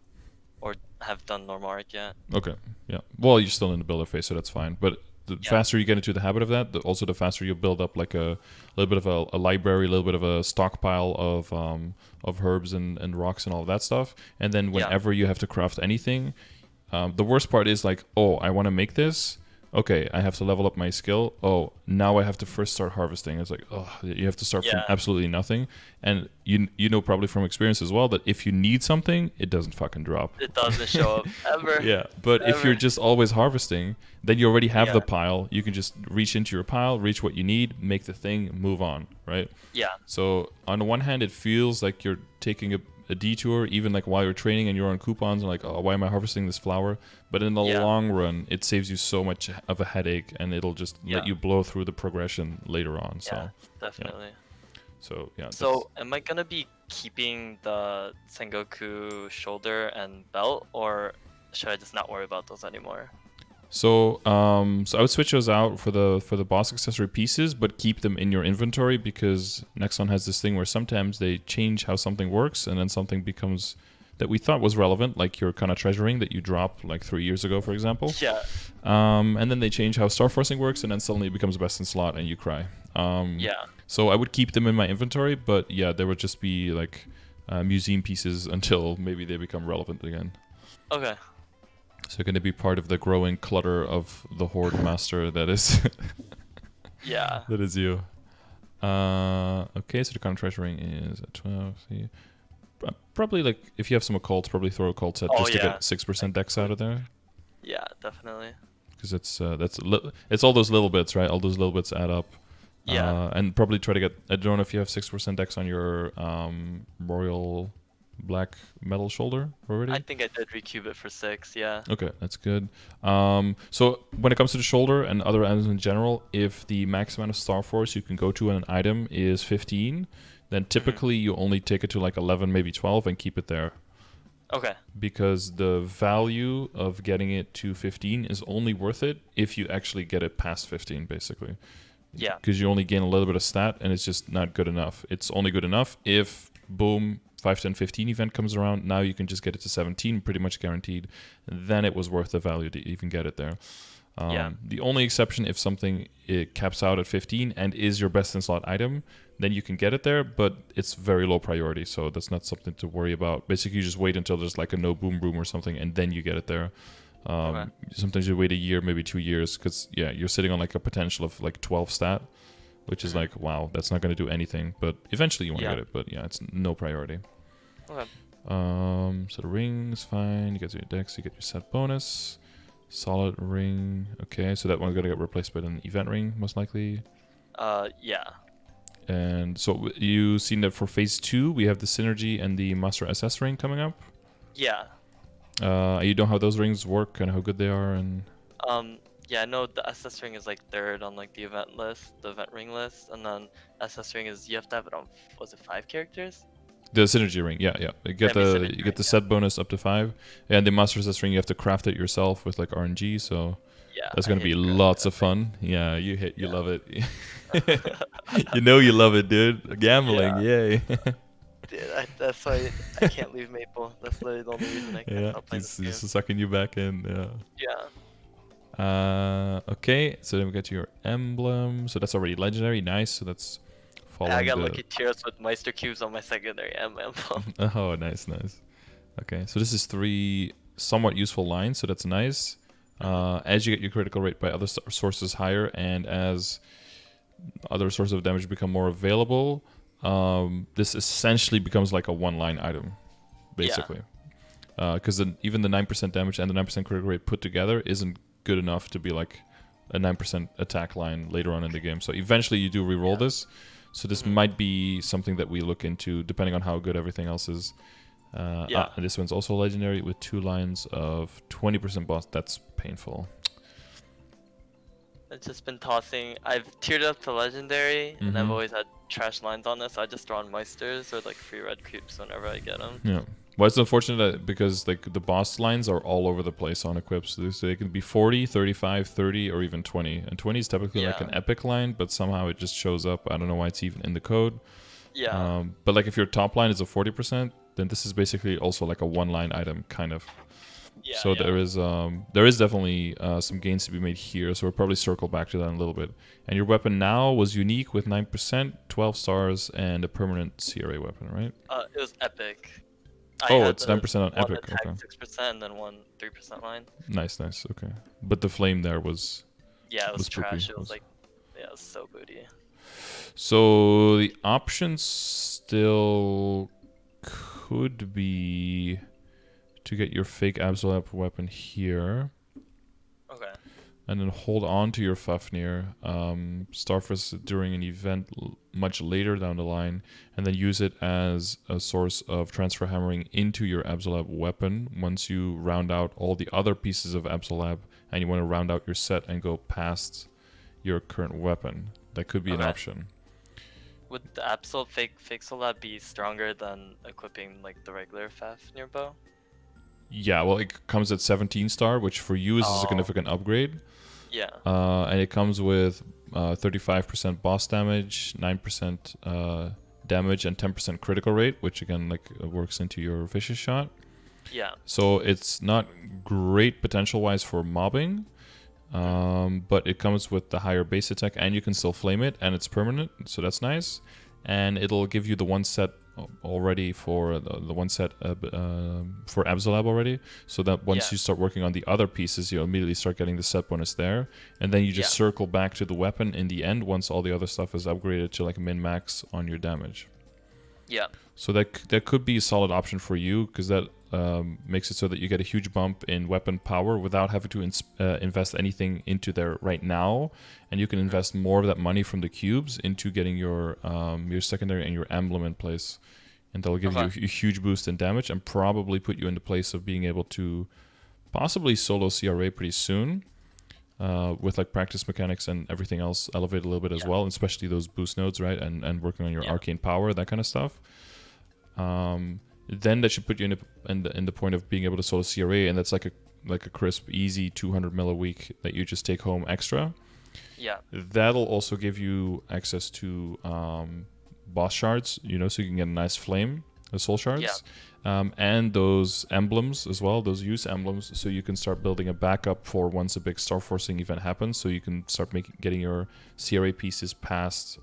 or have done normal arc yet. Okay, yeah. Well, you're still in the builder phase, so that's fine. But the faster you get into the habit of that, also the faster you build up like a little bit of a library, a little bit of a stockpile of herbs and rocks and all of that stuff. And then whenever you have to craft anything, the worst part is like, oh, I want to make this. Okay, I have to level up my skill. Oh, now I have to first start harvesting. It's like, oh, you have to start from absolutely nothing. And you know probably from experience as well that if you need something, it doesn't fucking drop. It doesn't show up ever. Yeah, but if you're just always harvesting, then you already have the pile. You can just reach into your pile, reach what you need, make the thing, move on, right? Yeah. So on the one hand, it feels like you're taking a detour, even like while you're training and you're on coupons and like, oh, why am I harvesting this flower? But in the long run, it saves you so much of a headache, and it'll just let you blow through the progression later on. So definitely. So So am I gonna be keeping the Sengoku shoulder and belt, or should I just not worry about those anymore? So I would switch those out for the boss accessory pieces, but keep them in your inventory because Nexon has this thing where sometimes they change how something works, and then something becomes that we thought was relevant, like your kind of treasuring that you dropped like 3 years ago, for example. Yeah. And then they change how star forcing works, and then suddenly it becomes best in slot, and you cry. So I would keep them in my inventory, but yeah, there would just be like museum pieces until maybe they become relevant again. Okay. So going to be part of the growing clutter of the Horde Master that is that is you. Okay, so the kind of treasuring is at 12. See. Probably like if you have some occults, probably throw a occult set just to get 6% dex out of there. Yeah, definitely. Because it's all those little bits, right? All those little bits add up. Yeah. And probably try to get. I don't know if you have 6% dex on your Royal Black Metal Shoulder already. I think I did recube it for 6. Yeah. Okay, that's good. So when it comes to the shoulder and other items in general, if the max amount of Star Force you can go to in an item is 15, then typically you only take it to like 11, maybe 12, and keep it there. Okay. Because the value of getting it to 15 is only worth it if you actually get it past 15, basically. Yeah. Because you only gain a little bit of stat, and it's just not good enough. It's only good enough if, boom, 5, 10, 15 event comes around. Now you can just get it to 17, pretty much guaranteed. Then it was worth the value to even get it there. The only exception if something it caps out at 15 and is your best in slot item, then you can get it there, but it's very low priority, so that's not something to worry about. Basically, you just wait until there's like a no boom room or something, and then you get it there. Sometimes you wait a year, maybe 2 years, because you're sitting on like a potential of like 12 stat, which is like, wow, that's not going to do anything, but eventually you want to get it, but it's no priority. Okay. So the ring's fine, you get your dex, you get your set bonus. Solid ring, okay, so that one's gonna get replaced by an event ring, most likely. Yeah. And so you seen that for phase 2, we have the synergy and the Master SS ring coming up. Yeah. You know how those rings work and how good they are, and yeah, I know the SS ring is like 3rd on like the event ring list, and then SS ring is you have to have it on, was it 5 characters? the synergy ring, you get the set bonus up to 5, and the Master SS ring you have to craft it yourself with like RNG, so that's gonna be lots of fun. Yeah, you love it. You know you love it, dude. Gambling, yay. Dude, that's why I can't leave Maple. That's literally the only reason I can't stop playing this game. He's sucking you back in. Yeah. Okay, so then we get your emblem. So that's already legendary. Nice. So that's following I got lucky tiers with Meister cubes on my secondary emblem. Oh, nice. Okay, so this is 3 somewhat useful lines. So that's nice. As you get your critical rate by other sources higher, and as other sources of damage become more available, this essentially becomes like a 1-line item, basically. Because even the 9% damage and the 9% critical rate put together isn't good enough to be like a 9% attack line later on in the game. So eventually you do reroll this. So this might be something that we look into depending on how good everything else is. And this one's also legendary with 2 lines of 20% boss. That's painful. I've just been tossing. I've tiered up to legendary, and I've always had trash lines on this. So I just throw on Meisters or like free red creeps whenever I get them. Yeah. Well, it's unfortunate that because like the boss lines are all over the place on equips. So they can be 40, 35, 30, or even 20. And 20 is typically like an epic line, but somehow it just shows up. I don't know why it's even in the code. Yeah. But like if your top line is a 40%, then this is basically also like a one-line item, kind of. Yeah. So there is definitely some gains to be made here. So we'll probably circle back to that in a little bit. And your weapon now was unique with 9%, 12 stars, and a permanent CRA weapon, right? It was epic. It's 9% on one epic. attack, Okay. 6%, and then one 3% line. Nice. Okay. But the flame there was Yeah, it was trash. spooky. It was like, yeah, it was so booty. So the options still could be to get your fake Absolab weapon here. Okay. And then hold on to your Fafnir, Starfist during an event much later down the line, and then use it as a source of transfer hammering into your Absolab weapon once you round out all the other pieces of Absolab and you want to round out your set and go past your current weapon. That could be an option. Would the Absol fake Solab be stronger than equipping like the regular Fafnir bow? Yeah, well, it comes at 17 star, which for you is a significant upgrade. Yeah. And it comes with 35% boss damage, 9% damage, and 10% critical rate, which again like works into your vicious shot. Yeah. So it's not great potential-wise for mobbing, but it comes with the higher base attack, and you can still flame it, and it's permanent, so that's nice. And it'll give you the one set already for the one set for Absolab already, so that once you start working on the other pieces, you'll immediately start getting the set bonus there, and then you just circle back to the weapon in the end once all the other stuff is upgraded to like min-max on your damage. Yeah. So that could be a solid option for you, because that makes it so that you get a huge bump in weapon power without having to invest anything into there right now, and you can invest more of that money from the cubes into getting your secondary and your emblem in place, and that'll give you a huge boost in damage and probably put you in the place of being able to possibly solo CRA pretty soon. With like practice mechanics and everything else elevate a little bit as well, and especially those boost nodes, right? And working on your arcane power, that kind of stuff. Then that should put you in the point of being able to solo CRA, and that's like a crisp, easy 200 mil a week that you just take home extra. Yeah. That'll also give you access to boss shards, so you can get a nice flame, the soul shards. Yeah. And those emblems as well, those use emblems, so you can start building a backup for once a big star forcing event happens, so you can start getting your CRA pieces past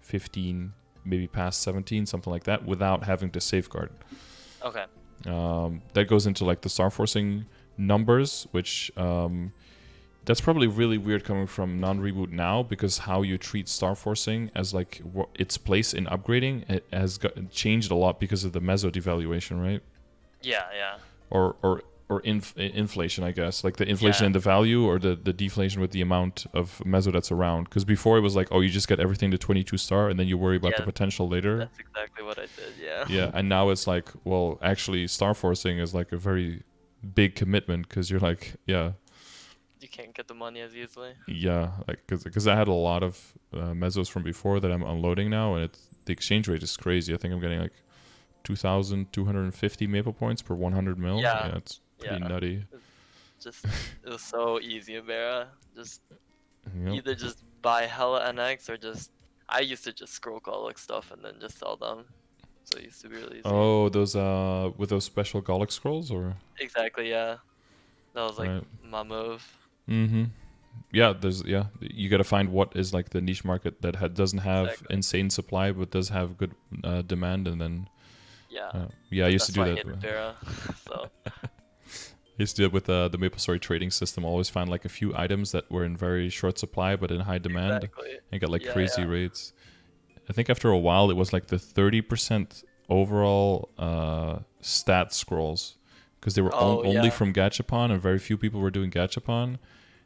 15, maybe past 17, something like that, without having to safeguard. Okay. That goes into like the star forcing numbers, which that's probably really weird coming from non-Reboot now, because how you treat star forcing as like its place in upgrading, it has changed a lot because of the meso devaluation, right? Yeah. Or inflation, I guess, like the inflation in the value, or the deflation with the amount of meso that's around. Because before it was like, oh, you just get everything to 22 star and then you worry about the potential later. That's exactly what I did. Yeah. Yeah, and now it's like, well, actually, star forcing is like a very big commitment, because you're like, you can't get the money as easily. Yeah, like because I had a lot of mesos from before that I'm unloading now, and the exchange rate is crazy. I think I'm getting like 2,250 maple points per 100 mil. Yeah, it's pretty nutty. It was so easy, Vera. Just either just buy hella NX or I used to just scroll Golic stuff and then just sell them. So it used to be really easy. Oh, those with those special Golic scrolls, or? Exactly, yeah. That was like my move. Mm-hmm. Yeah, you got to find what is like the niche market that doesn't have insane supply but does have good demand, and then I used to do that. So. I used to do it with the MapleStory trading system. Always find like a few items that were in very short supply but in high demand, and get like crazy rates. I think after a while it was like the 30% overall stat scrolls, because they were only from Gachapon, and very few people were doing Gachapon.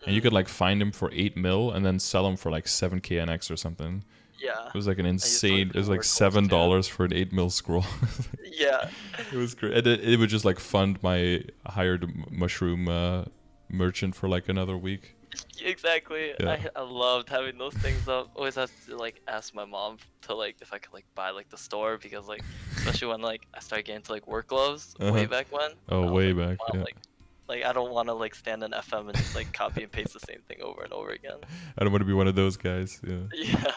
And you could like find them for 8 mil and then sell them for like 7k NX or something. Yeah. It was like an insane. It was like $7 for an 8 mil scroll. Yeah. It was great. It would just like fund my hired mushroom merchant for like another week. Exactly. Yeah. I loved having those things up. Always have to like ask my mom to like if I could like buy like the store because like especially when like I started getting to like work gloves way Uh-huh. back when. Oh, I was way like, back. mom, Yeah. like I don't want to like stand in FM and just like copy and paste the same thing over and over again. I don't want to be one of those guys. Yeah. Yeah.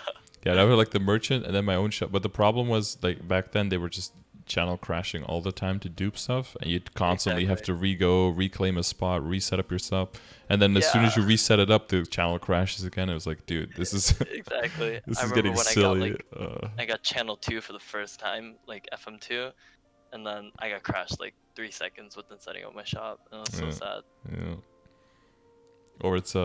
Yeah, I was like the merchant and then my own shop. But the problem was like back then they were just channel crashing all the time to dupe stuff, and you'd constantly have Exactly. to reclaim a spot, reset up your stuff, and then as soon Yeah. as you reset it up, the channel crashes again. It was like, dude, this is Exactly. this I is remember getting when I got silly. like I got channel 2 for the first time, like FM2, and then I got crashed like 3 seconds within setting up my shop, and it was so Yeah, sad. yeah. Or it's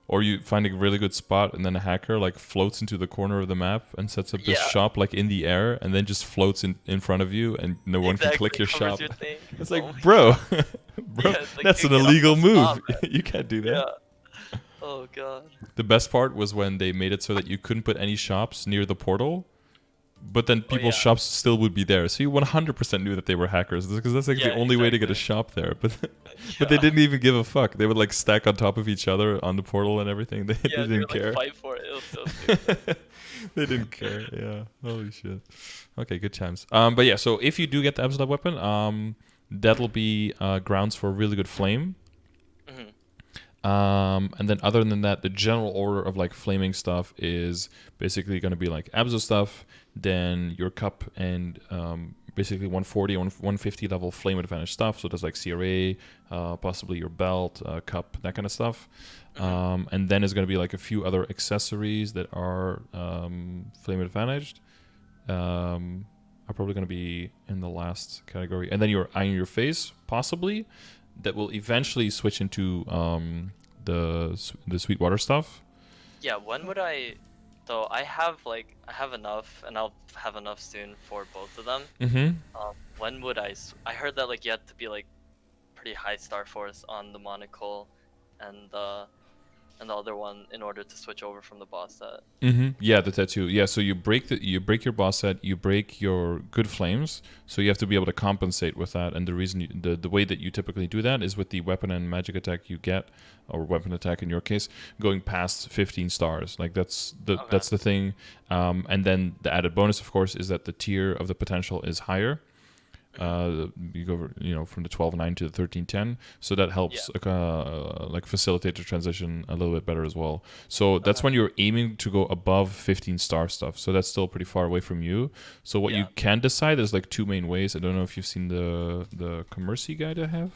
or you find a really good spot and then a hacker like floats into the corner of the map and sets up this Yeah, shop like in the air and then just floats in front of you and no one can click exactly. your Covers shop. your thing. It's Oh like, my bro, god. bro, Yeah, it's like, that's dude, an get off illegal my spot, move. man. You can't do that. Yeah. Oh god. The best part was when they made it so that you couldn't put any shops near the portal, but then Oh people's yeah. shops still would be there. So you 100% knew that they were hackers because that's like the Yeah, only way to get a exactly. shop there. But they Yeah. didn't even give a fuck. They would like stack on top of each other on the portal and everything. They Yeah, they didn't would like care. fight for it. It was so stupid. They didn't care. Yeah. Holy shit. Okay, good times. But yeah, so if you do get the absolute weapon, that'll be grounds for a really good flame. Hmm. And then other than that, the general order of like flaming stuff is basically going to be like Abzo stuff, then your cup and basically 140, 150 level flame advantage stuff. So there's like CRA, possibly your belt, cup, that kind of stuff. Hmm. And then is going to be like a few other accessories that are flame advantaged. Are probably going to be in the last category. And then your eye in your face, possibly that will eventually switch into the Sweetwater stuff. Yeah, when would I? So I have enough, and I'll have enough soon for both of them. Mm-hmm. When would I heard that like you had to be like pretty high star force on the monocle, and the other one in order to switch over from the boss set. Mm-hmm. Yeah, the tattoo. Yeah, so you break your boss set, you break your good flames, so you have to be able to compensate with that. And the reason the way that you typically do that is with the weapon and magic attack you get, or weapon attack in your case, going past 15 stars. Like that's Okay. that's the thing. And then the added bonus, of course, is that the tier of the potential is higher. You go, from the 12.9 to the 13.10, so that helps like facilitate the transition a little bit better as well. So that's Okay. when you're aiming to go above 15 star stuff. So that's still pretty far away from you. So what you Yeah. can decide is like two main ways. I don't know if you've seen the Commercy guide I have.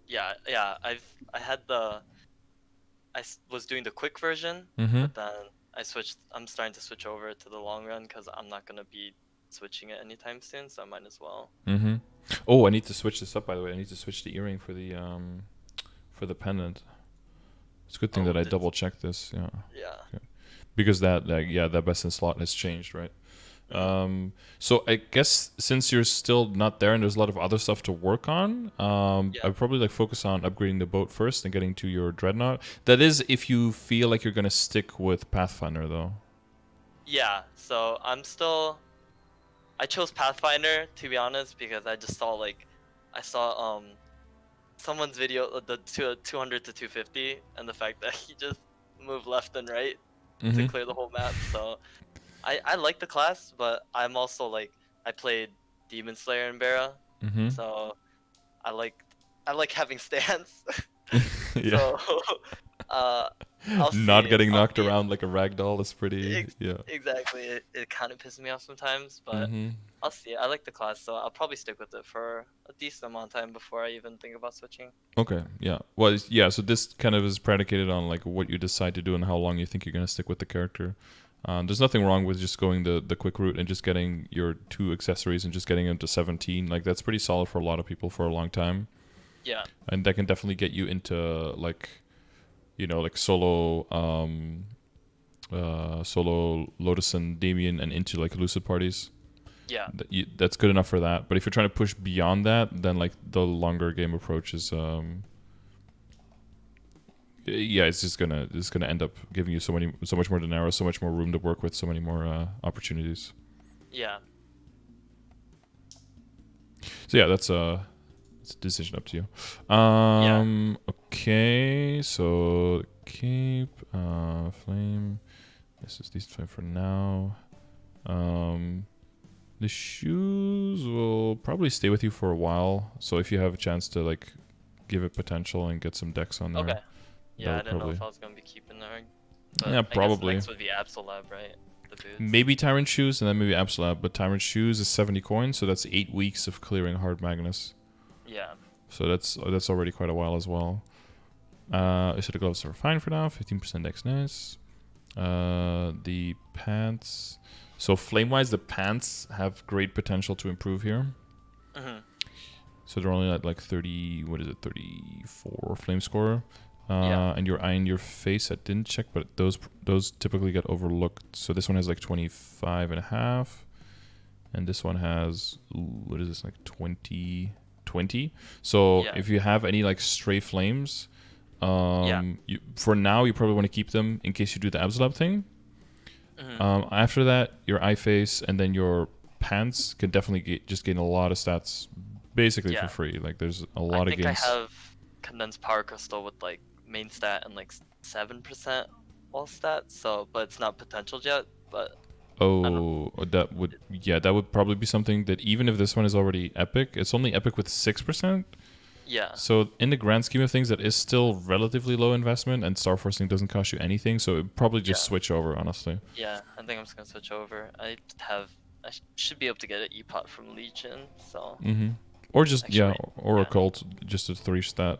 Yeah. I had was doing the quick version, Mm-hmm. but then I'm starting to switch over to the long run because I'm not gonna be switching it anytime soon, so I might as well. Mm-hmm. Oh, I need to switch this up, by the way. I need to switch the earring for the pendant. It's a good thing Oh, that I double checked this. Yeah. yeah. Because that best in slot has changed, right? So I guess since you're still not there and there's a lot of other stuff to work on, Yeah. I'd probably like focus on upgrading the boat first and getting to your dreadnought. That is if you feel like you're gonna stick with Pathfinder, though. Yeah, so I chose Pathfinder to be honest because I saw someone's video of the 200 to 250 and the fact that he just moved left and right to Mm-hmm. clear the whole map. So I like the class, but I'm also like I played Demon Slayer and Bara, Mm-hmm. so I like I like having stance. Yeah. So uh I'll Not see. getting I'll knocked see. around like a rag doll is pretty. Ex- Yeah. exactly. It kind of pisses me off sometimes, but Mm-hmm. I'll see. I like the class, so I'll probably stick with it for a decent amount of time before I even think about switching. Okay. Yeah. Well, yeah. So this kind of is predicated on like what you decide to do and how long you think you're gonna stick with the character. There's nothing wrong with just going the quick route and just getting your two accessories and just getting them to 17. Like that's pretty solid for a lot of people for a long time, Yeah. and that can definitely get you into like, like solo, solo Lotus and Damien and into like lucid parties. Yeah. That's good enough for that. But if you're trying to push beyond that, then like the longer game approach is yeah, it's gonna end up giving you so much more to narrow, so much more room to work with, so many more opportunities. Yeah. So yeah, that's a decision up to you. Yeah. Okay, so cape, flame. This is these five for now. The shoes will probably stay with you for a while. So if you have a chance to like give it potential and get some decks on there, Okay. that Yeah, I would didn't know probably. if I was gonna be keeping there. But Yeah, I guess probably. next would be Absolab, right? The boots. Maybe Tyrant Shoes and then maybe Absolab. But Tyrant Shoes is 70 coins, so that's 8 weeks of clearing Hard Magnus. Yeah. So that's already quite a while as well. So the gloves are fine for now. 15% dex, nice. The pants. So flame-wise, the pants have great potential to improve here. Mhm. So they're only at like 30. What is it? 34 flame score. Yeah. And your eye in your face, I didn't check, but those typically get overlooked. So this one has like 25 and a half, and this one has what is this, like 20? So Yeah. if you have any like stray flames, Yeah. for now you probably want to keep them in case you do the Absalab thing. Mhm. After that, your eye face and then your pants can definitely just gain a lot of stats basically for Yeah. free. Like there's a I lot of think I gains. have condensed power crystal with like main stat and like 7% all stats. So, but it's not potential yet. But I don't. Oh, that would probably be something that even if this one is already epic, it's only epic with 6%. Yeah. So in the grand scheme of things, that is still relatively low investment, and Star Forcing doesn't cost you anything. So it'd probably just Yeah. switch over, honestly. Yeah. I think I'm just gonna switch over. I should be able to get an E-pot from Legion. So Or just actually, or yeah. occult, just a 3 stat.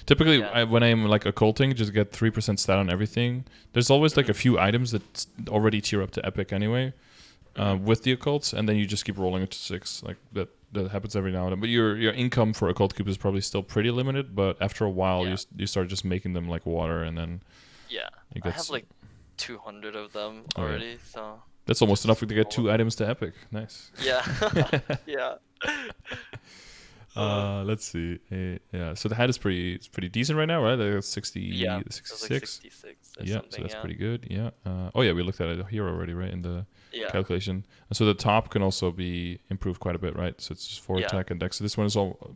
Typically, Yeah. when I'm like occulting, just get 3% stat on everything. There's always like a few items that already tier up to epic anyway, with the occults, and then you just keep rolling it to 6. Like that happens every now and then. But your income for occult cube is probably still pretty limited. But after a while, Yeah. you start just making them like water, and then Yeah. it I have gets. like 200 of them Oh yeah, already. So. that's almost enough to get Roll 2 items to epic. Nice. Yeah. Yeah. Let's see. Yeah, so the hat is pretty decent right now, right? Like 60, Yeah. It was like 66. 66 or Yeah, something. so that's Yeah. pretty good. Yeah. Oh yeah, we looked at it here already, right? In the Yeah. calculation. And so the top can also be improved quite a bit, right? So it's just 4 Yeah. attack and dex. So this one is all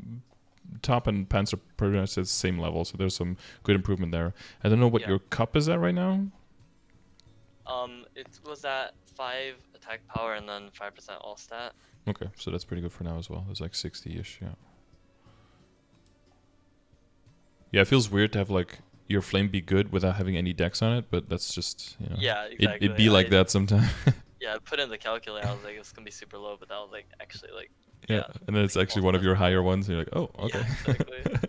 top and pants are pretty much at the same level. So there's some good improvement there. I don't know what Yeah. your cup is at right now. It was at 5 attack power and then 5% all stat. Okay, so that's pretty good for now as well. It's like 60-ish, yeah. Yeah, it feels weird to have like your flame be good without having any dex on it, but that's just, Yeah, exactly. It'd be like that sometimes. Yeah, I put in the calculator. I was like, it's gonna be super low, but that was like actually like. Yeah, and then it's actually one of your higher ones, and you're like, oh, okay. Yeah, exactly.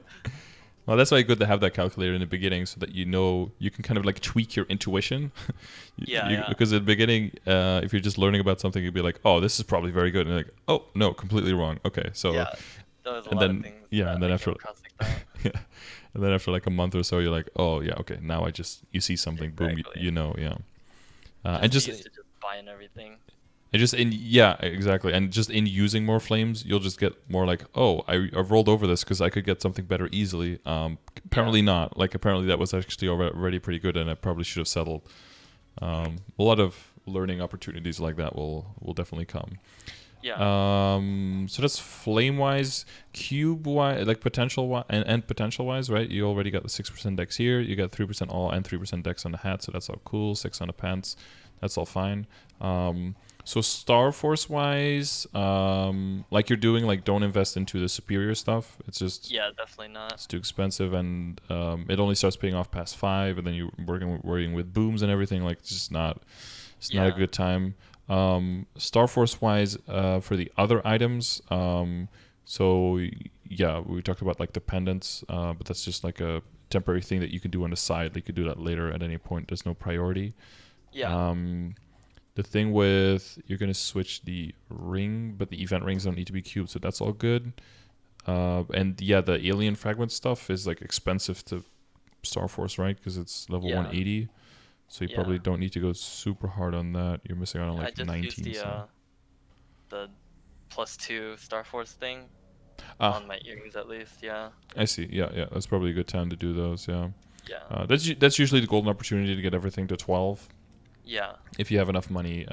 Well, that's why it's good to have that calculator in the beginning, so that you can kind of like tweak your intuition. Yeah. Because at the beginning, if you're just learning about something, you'd be like, oh, this is probably very good, and you're like, oh, no, completely wrong. Okay, so. Yeah, there was a and lot then of things. yeah, and then I after came across like that. yeah, and then after like a month or so, you're like, oh yeah, okay, now you see something, boom, Exactly. you know, yeah. And just used to just buying everything. And just exactly, and just in using more flames, you'll just get more like, oh, I've rolled over this because I could get something better easily. Apparently not. Like apparently that was actually already pretty good, and I probably should have settled. A lot of learning opportunities like that will definitely come. Yeah. So that's flame wise, cube wise, like potential wise, and potential wise, right? You already got the 6% dex here. You got 3% all and 3% dex on the hat, so that's all cool. 6 on the pants, that's all fine. So Star Force wise, like you're doing, like don't invest into the superior stuff. It's just Definitely not. it's too expensive, and it only starts paying off past 5, and then you're working with booms and everything. Like it's just not a good time. Star Force wise, for the other items, so yeah, we talked about like the pendants, but that's just like a temporary thing that you can do on the side. You could do that later at any point. There's no priority. Yeah. The thing with you're gonna switch the ring, but the event rings don't need to be cubed, so that's all good. And yeah, the alien fragment stuff is like expensive to Star Force, right? Because it's level 180, so you probably don't need to go super hard on that. You're missing out on like 19. I just used the +2 Star Force thing on my earrings at least. Yeah. I see. Yeah, that's probably a good time to do those. Yeah. Yeah. That's usually the golden opportunity to get everything to 12. Yeah. If you have enough money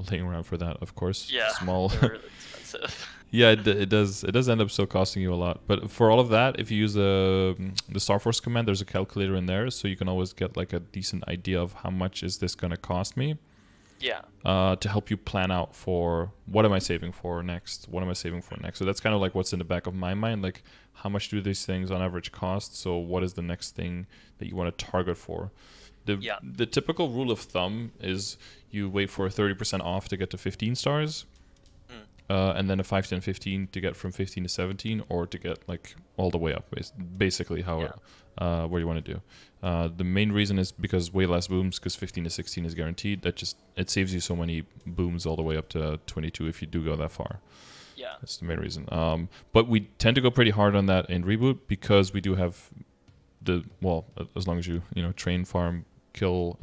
laying around for that, of course. Yeah. Small. They're really expensive. Yeah, it does. It does end up still costing you a lot. But for all of that, if you use the Star Force command, there's a calculator in there, so you can always get like a decent idea of how much is this gonna cost me. Yeah. To help you plan out for what am I saving for next? What am I saving for next? So that's kind of like what's in the back of my mind. Like, how much do these things on average cost? So what is the next thing that you want to target for? The typical rule of thumb is you wait for 30% off to get to 15 stars. And then a 5, 10, 15 to get from 15 to 17, or to get like all the way up. Basically, how what you want to do. The main reason is because way less booms, because 15 to 16 is guaranteed. That just it saves you so many booms all the way up to 22 if you do go that far. Yeah. That's the main reason. But we tend to go pretty hard on that in Reboot because we do have as long as you train, farm, kill,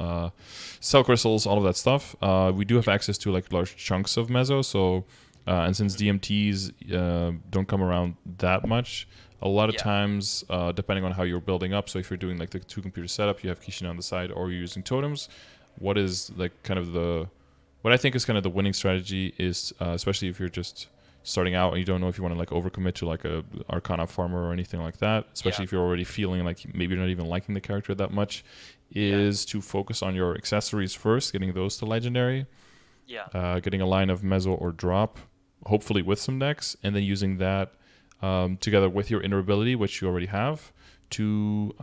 sell crystals, all of that stuff. We do have access to like large chunks of meso, so. And since DMTs don't come around that much, a lot of times, depending on how you're building up, so if you're doing like the 2-computer setup, you have Kishin on the side, or you're using totems, what is like kind of what I think is kind of the winning strategy is, especially if you're just starting out and you don't know if you want to like overcommit to like a Arcana farmer or anything like that, especially if you're already feeling like maybe you're not even liking the character that much, is to focus on your accessories first, getting those to legendary, getting a line of meso or drop, hopefully with some decks, and then using that together with your inner ability, which you already have, to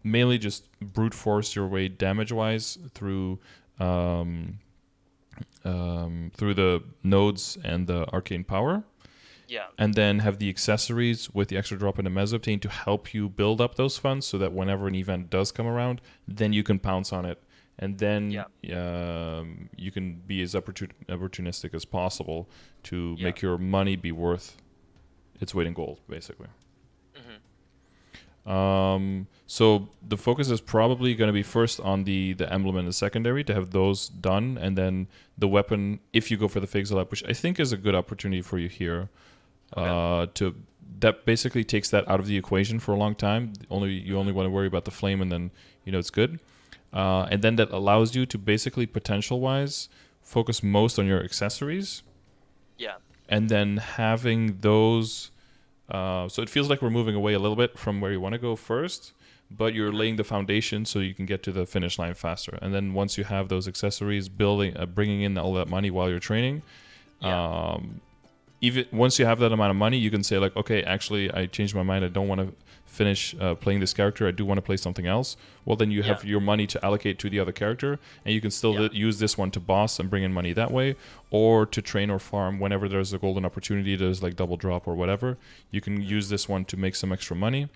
mainly just brute force your way damage-wise through the nodes and the arcane power. Yeah. And then have the accessories with the extra drop and the meso obtained to help you build up those funds, so that whenever an event does come around, then you can pounce on it. And then you can be as opportunistic as possible to make your money be worth its weight in gold, basically. So the focus is probably going to be first on the emblem and the secondary, to have those done, and then the weapon, if you go for the Fig Zalap, which I think is a good opportunity for you here. That basically takes that out of the equation for a long time. You only want to worry about the flame, and then it's good. And then that allows you to basically potential-wise focus most on your accessories. Yeah. And then having those... so it feels like we're moving away a little bit from where you want to go first, but you're laying the foundation so you can get to the finish line faster. And then once you have those accessories, bringing in all that money while you're training... even once you have that amount of money, you can say like, okay, actually, I changed my mind. I don't want to finish playing this character. I do want to play something else. Well, then you have your money to allocate to the other character, and you can still use this one to boss and bring in money that way, or to train or farm whenever there's a golden opportunity. There's like double drop or whatever. You can use this one to make some extra money,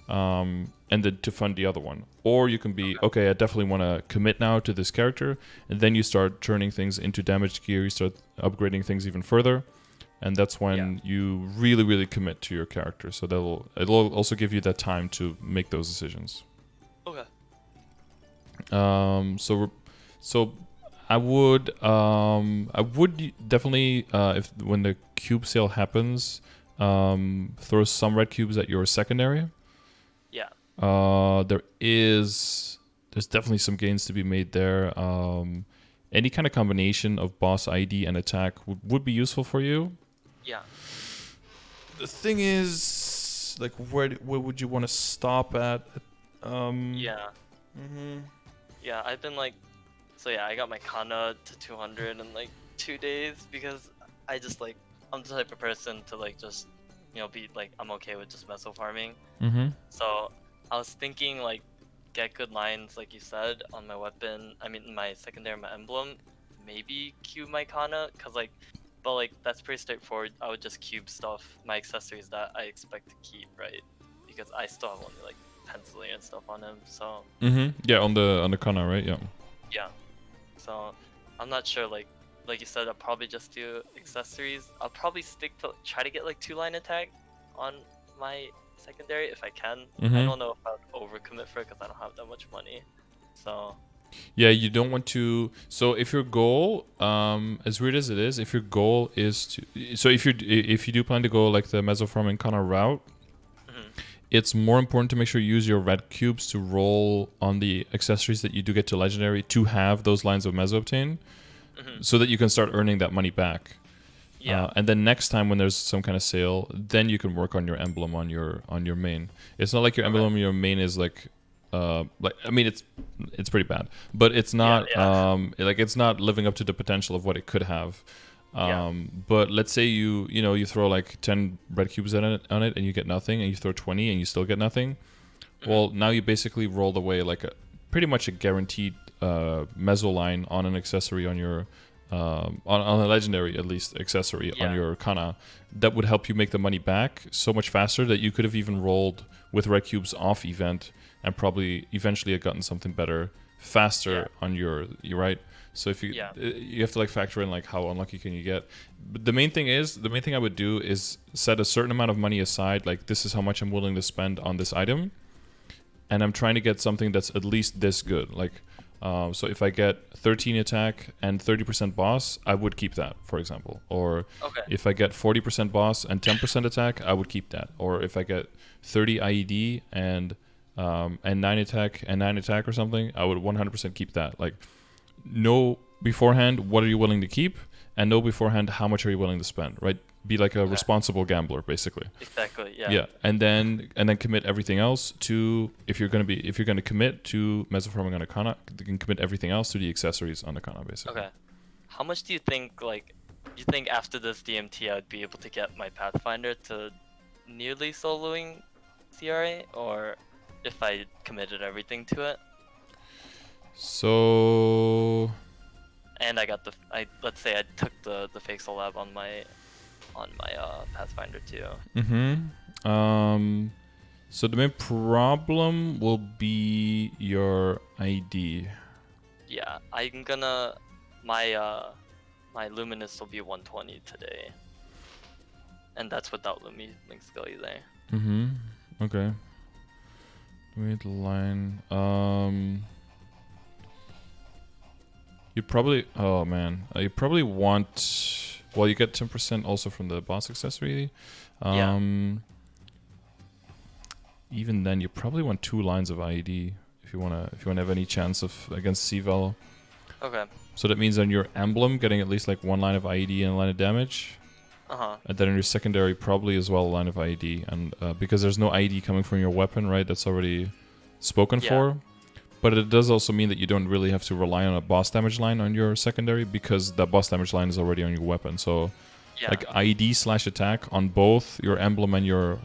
and then to fund the other one. Or you can be, okay, I definitely want to commit now to this character, and then you start turning things into damage gear. You start upgrading things even further. And that's when you really, really commit to your character. So it'll also give you that time to make those decisions. Okay. So I would definitely if when the cube sale happens, throw some red cubes at your secondary. Yeah. There's definitely some gains to be made there. Any kind of combination of boss ID and attack would be useful for you. Yeah. The thing is, like, where would you want to stop at? Yeah, I've been like, I got my Kana to 200 in like 2 days, because I just like, I'm the type of person to like just, be like, I'm okay with just meso farming. So I was thinking like, get good lines like you said on my weapon. I mean, my secondary, my emblem, maybe cube my Kana, cause like. But like, that's pretty straightforward. I would just cube stuff, my accessories that I expect to keep, right? Because I still have only like penciling and stuff on him, so. Yeah, on the Kana, right? Yeah. Yeah. So I'm not sure. Like you said, I'll probably just do accessories. I'll probably try to get like 2-line attack on my secondary if I can. I don't know if I'd overcommit for it because I don't have that much money. So. Yeah, you don't want to. So if your goal, as weird as it is, if your goal is to, so if you do plan to go like the meso farming Kana route, it's more important to make sure you use your red cubes to roll on the accessories that you do get to legendary to have those lines of meso obtain, so that you can start earning that money back. Yeah. And then next time when there's some kind of sale, then you can work on your emblem on your main. It's not like your emblem on your main is like I mean it's pretty bad, but it's not like it's not living up to the potential of what it could have. But let's say you throw like 10 red cubes on it and you get nothing, and you throw 20 and you still get nothing. Well, now you basically rolled away like pretty much a guaranteed meso line on an accessory on your on a legendary at least accessory on your Kana that would help you make the money back so much faster that you could have even rolled with red cubes off event and probably eventually have gotten something better faster on your right. So if you have to like factor in like how unlucky can you get. But the main thing I would do is set a certain amount of money aside, like this is how much I'm willing to spend on this item, and I'm trying to get something that's at least this good. Like so if I get 13 attack and 30% boss, I would keep that, for example. Or if I get 40% boss and 10% attack, I would keep that. Or if I get 30 IED and 9 attack and 9 attack or something, I would 100% keep that. Like, know beforehand what are you willing to keep, and know beforehand how much are you willing to spend, right? Be like a responsible gambler, basically. Exactly. Yeah, and then commit everything else to if you're gonna commit to mesoforming on a Kana, you can commit everything else to the accessories on the Kana, basically. Okay. How much do you think after this DMT I'd be able to get my Pathfinder to nearly soloing CRA, or if I committed everything to it? So. And I got let's say I took the fake soul lab on my Pathfinder too. So the main problem will be your ID. Yeah, I'm gonna my Luminous will be 120 today, and that's without Link skill either. Okay. Wait, line. You probably. Oh man, you probably want. Well, you get 10% also from the boss accessory. Even then, you probably want 2 lines of IED if you wanna have any chance of against C-Val. Okay. So that means on your emblem, getting at least like 1 line of IED and a line of damage. And then on your secondary, probably as well a line of IED, and because there's no IED coming from your weapon, right? That's already spoken for. But it does also mean that you don't really have to rely on a boss damage line on your secondary, because that boss damage line is already on your weapon. So, like IED/attack on both your emblem and your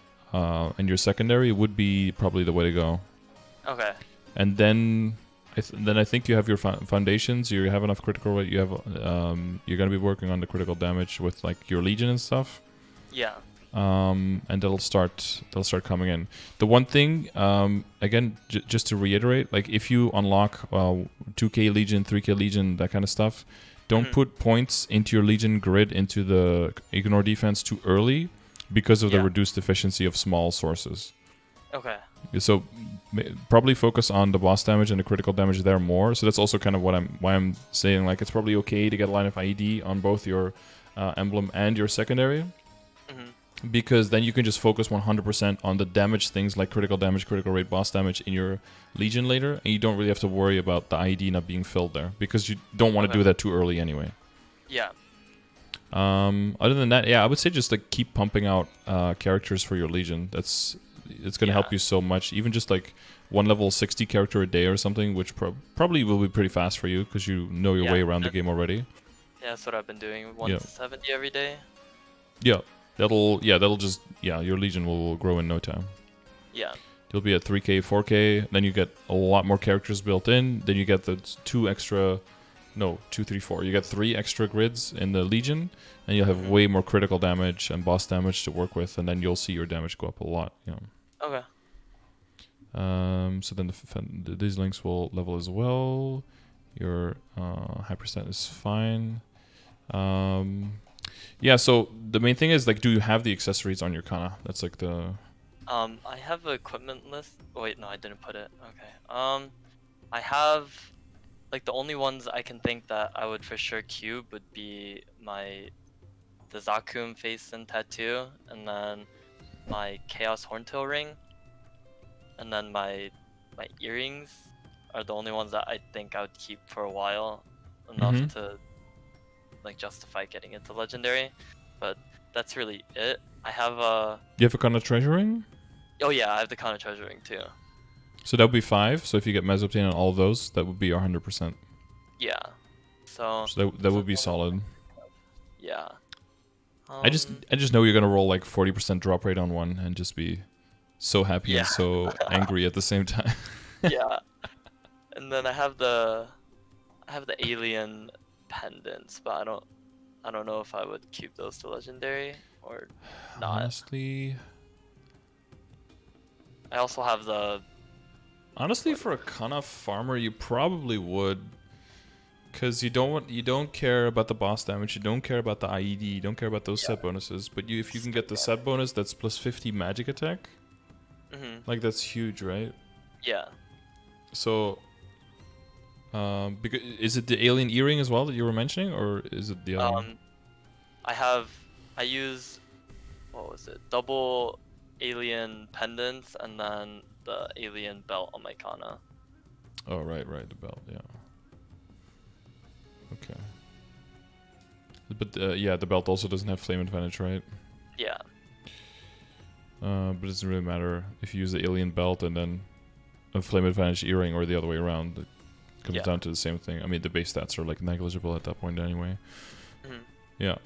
secondary would be probably the way to go. Okay. And then, I think you have your foundations. You have enough critical rate. You have you're gonna be working on the critical damage with like your legion and stuff. Yeah. And that'll start coming in. The one thing, again, just to reiterate, like if you unlock 2k Legion, 3k Legion, that kind of stuff, don't put points into your Legion grid into the ignore defense too early, because of the reduced efficiency of small sources. Okay. So probably focus on the boss damage and the critical damage there more. So that's also kind of why I'm saying like it's probably okay to get a line of IED on both your emblem and your secondary. Because then you can just focus 100% on the damage things like critical damage, critical rate, boss damage in your Legion later, and you don't really have to worry about the ID not being filled there, because you don't want to do that too early anyway. Yeah. Other than that, I would say just like keep pumping out characters for your Legion. It's gonna help you so much. Even just like 1 level 60 character a day or something, which probably will be pretty fast for you because you know your way around the game already. Yeah, that's what I've been doing. 1 to 70 every day. Yeah. That'll just your Legion will grow in no time. Yeah. You'll be at 3k, 4k, then you get a lot more characters built in, then you get the 2, 3, 4. You get 3 extra grids in the Legion, and you'll have way more critical damage and boss damage to work with, and then you'll see your damage go up a lot. Okay. So then these links will level as well. Your high percent is fine. So the main thing is like, do you have the accessories on your Kana? That's like the. I have an equipment list. Oh, wait, no, I didn't put it. Okay. I have like the only ones I can think that I would for sure cube would be the Zakum face and tattoo, and then my Chaos Horntail ring. and then my earrings are the only ones that I think I would keep for a while, enough to like justify getting into legendary. But that's really it. I have a. You have a kind of treasure ring? Oh yeah, I have the counter treasure ring too. So that would be 5. So if you get Mesoptane on all of those, that would be 100%. Yeah. So That would be solid. yeah. I just know you're gonna roll like 40% drop rate on one and just be so happy and so angry at the same time. Yeah. And then I have the alien pendants, but I don't know if I would keep those to legendary or not. Honestly, I also have the. Honestly, for a Kana farmer, you probably would, because you don't care about the boss damage, you don't care about the IED, you don't care about those set bonuses. But if you can get the set bonus that's plus 50 magic attack, like that's huge, right? Yeah. So, because is it the alien earring as well that you were mentioning, or is it the other one? I use, what was it? Double alien pendants and then the alien belt on my Kana. Oh right, the belt, yeah. Okay. But yeah, the belt also doesn't have flame advantage, right? Yeah. But it doesn't really matter if you use the alien belt and then a flame advantage earring or the other way around. It comes down to the same thing. I mean, the base stats are like negligible at that point anyway. Yeah.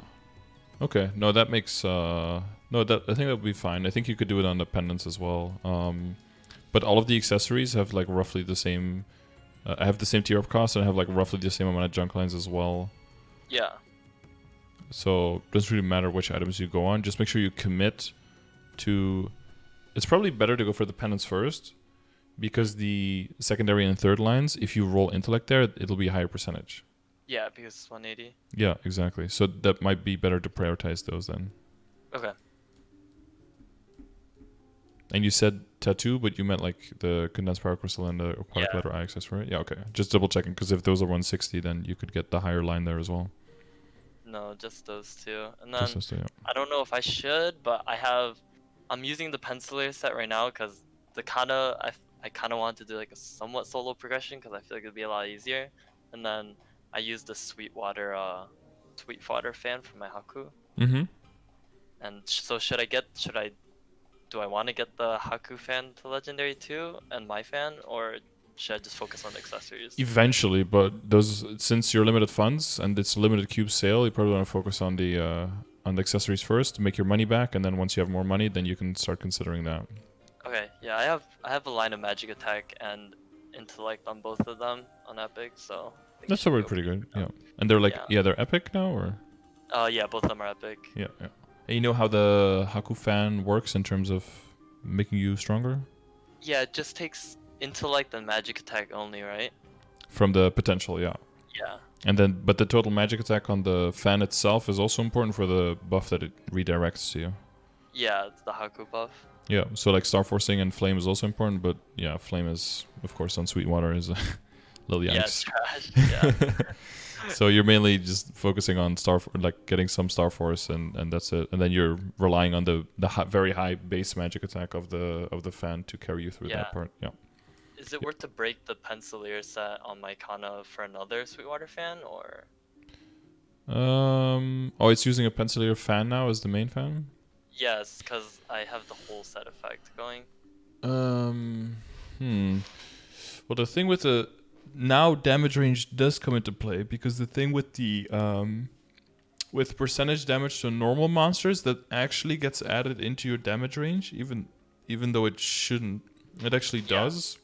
Okay. No, that makes I think that would be fine. I think you could do it on the pendants as well. But all of the accessories have like roughly the same. I have the same tier up cost and I have like roughly the same amount of junk lines as well. Yeah. So it doesn't really matter which items you go on. Just make sure you commit to. It's probably better to go for the pendants first, because the secondary and third lines, if you roll intellect there, it'll be a higher percentage. Yeah, because it's 180. Yeah, exactly. So that might be better to prioritize those then. Okay. And you said tattoo, but you meant like the condensed power crystal and the aquatic letter eye access, right? Yeah, okay. Just double checking, because if those are 160, then you could get the higher line there as well. No, just those two. And then Just those two, yeah. I don't know if I should, but I'm using the penciler set right now because the Kana, I kind of want to do like a somewhat solo progression because I feel like it'd be a lot easier. And then I use the Sweetwater fan for my Haku. And so do I want to get the Haku fan to legendary too and my fan, or should I just focus on the accessories? Eventually, but since you're limited funds and it's a limited cube sale, you probably want to focus on the accessories first to make your money back, and then once you have more money, then you can start considering that. Okay, yeah, I have a line of magic attack and intellect on both of them on epic, so that's already pretty good. Yeah, and they're like they're epic now, or? Yeah, both of them are epic. Yeah. And you know how the Haku fan works in terms of making you stronger? Yeah, it just takes intellect and magic attack only, right? From the potential, yeah. Yeah. And then, but the total magic attack on the fan itself is also important for the buff that it redirects to you. Yeah, it's the Haku buff. Yeah, so like Star Forcing and Flame is also important, but yeah, Flame is, of course, on Sweetwater is a little yanks. Yeah, it's trash. Yeah. So you're mainly just focusing on getting some Star Force, and that's it. And then you're relying on the very high base magic attack of the fan to carry you through that part. Yeah. Is it worth to break the penciler set on my Kana for another Sweetwater fan, or? Oh, it's using a penciler fan now as the main fan? Yes, because I have the whole set effect going. Well, the thing with the now damage range does come into play, because the thing with the with percentage damage to normal monsters, that actually gets added into your damage range, even though it shouldn't. It actually does.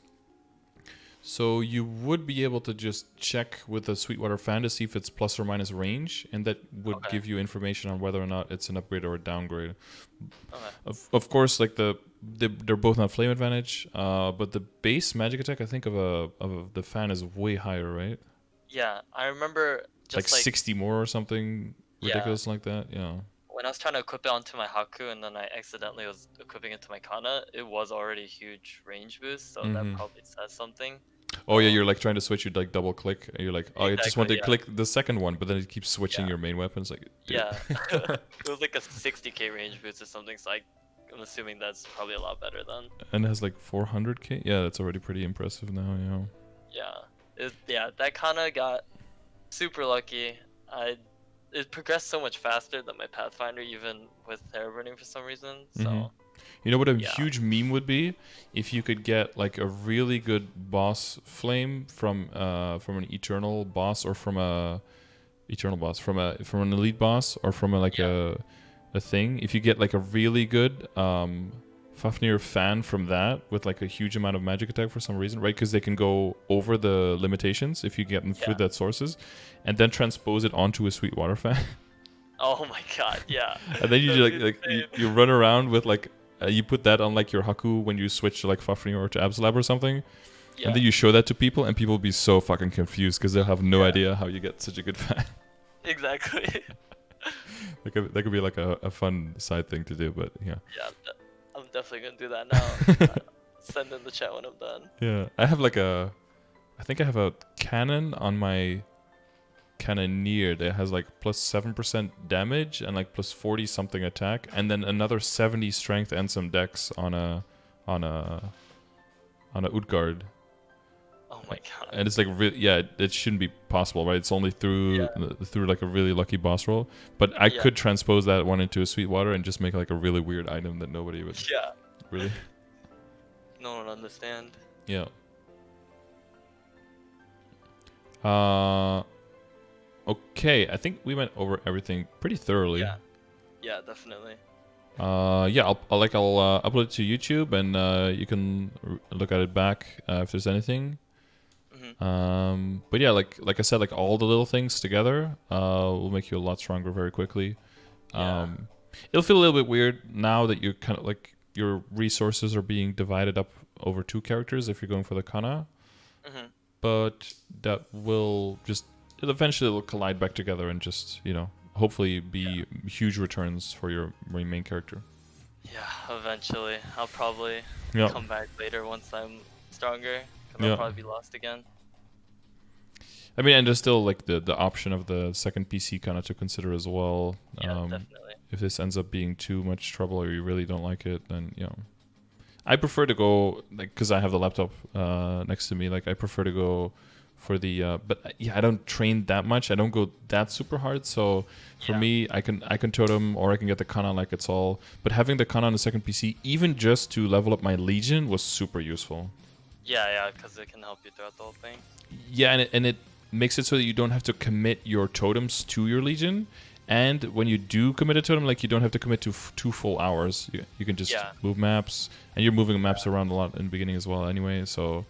So you would be able to just check with the Sweetwater fan to see if it's plus or minus range, and that would give you information on whether or not it's an upgrade or a downgrade. Okay. Of course, like they're both on flame advantage, but the base magic attack, I think, of the fan is way higher, right? Yeah, I remember just like 60 more or something ridiculous like that. Yeah. When I was trying to equip it onto my Haku and then I accidentally was equipping it to my Kana, it was already a huge range boost, so that probably says something. Oh yeah, you're like trying to switch, you like double click, and you're like, oh, I just want to click the second one, but then it keeps switching your main weapons. Like, dude. Yeah, it was like a 60k range boost or something, so I I'm assuming that's probably a lot better then. And it has like 400k. Yeah, that's already pretty impressive now. Yeah, that kind of got super lucky. It progressed so much faster than my Pathfinder, even with terror burning for some reason. So You know what a yeah. huge meme would be? If you could get like a really good boss flame from an eternal boss, or from an elite boss, or from a thing. If you get like a really good Fafnir fan from that with like a huge amount of magic attack for some reason, right? Because they can go over the limitations if you get them through that sources, and then transpose it onto a Sweetwater fan. Oh my god, yeah. And then you you run around with like you put that on like your Haku when you switch to like Fafnir or to Absolab or something, and then you show that to people, and people will be so fucking confused because they'll have no idea how you get such a good fan. Exactly. That could be like a fun side thing to do, but yeah. Yeah, I'm definitely gonna do that now. Send in the chat when I'm done. Yeah, I think I have a cannon on my Cannoneer that has like plus 7% damage and like plus 40 something attack, and then another 70 strength and some dex on a Utgard. Oh my god. And it's like it shouldn't be possible, right? It's only through like a really lucky boss roll. But I could transpose that one into a Sweetwater and just make like a really weird item that nobody would really. No one understand. Yeah. Okay, I think we went over everything pretty thoroughly. Yeah, definitely. I'll upload it to YouTube, and you can look at it back if there's anything. But yeah, like I said, like all the little things together will make you a lot stronger very quickly. It'll feel a little bit weird now that you're kind of like your resources are being divided up over 2 characters if you're going for the Kana. But that will eventually will collide back together and just, hopefully be huge returns for your main character. Yeah, eventually. I'll probably come back later once I'm stronger, because I'll probably be lost again. I mean, and there's still like the option of the second PC kind of to consider as well. Yeah, definitely. If this ends up being too much trouble or you really don't like it, then I prefer to go because I have the laptop next to me. Like I prefer to go for the but I don't train that much. I don't go that super hard. So for me, I can totem or I can get the Kana like it's all. But having the Kana on the second PC, even just to level up my Legion, was super useful. Yeah, because it can help you throughout the whole thing. Yeah, and it makes it so that you don't have to commit your totems to your Legion. And when you do commit a totem, like you don't have to commit to 2 full hours. You can just move maps, and you're moving maps around a lot in the beginning as well anyway. So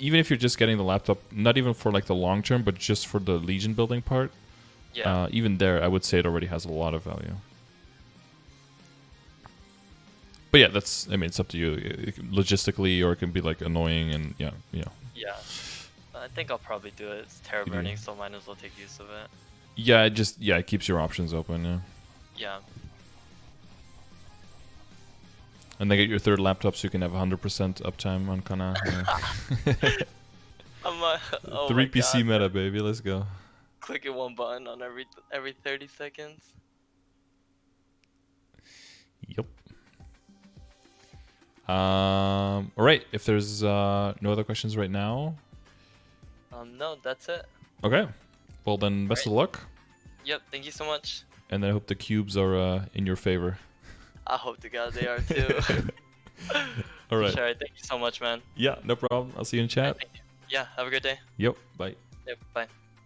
even if you're just getting the laptop, not even for like the long term, but just for the Legion building part, even there, I would say it already has a lot of value. But yeah, it's up to you. Logistically, or it can be like annoying and Yeah, I think I'll probably do it. It's terror burning, so might as well take use of it. Yeah, it keeps your options open. Yeah. And then get your 3rd laptop so you can have 100% uptime on Kana. 3 PC meta, baby. Let's go. Clicking one button on every 30 seconds. Yep. All right. If there's no other questions right now. No, that's it. Okay. Well then, best of luck. Yep. Thank you so much. And I hope the cubes are in your favor. I hope to God they are too. All right. Sure. Thank you so much, man. Yeah, no problem. I'll see you in chat. Thank you. Yeah. Have a good day. Yep. Bye. Yep. Bye.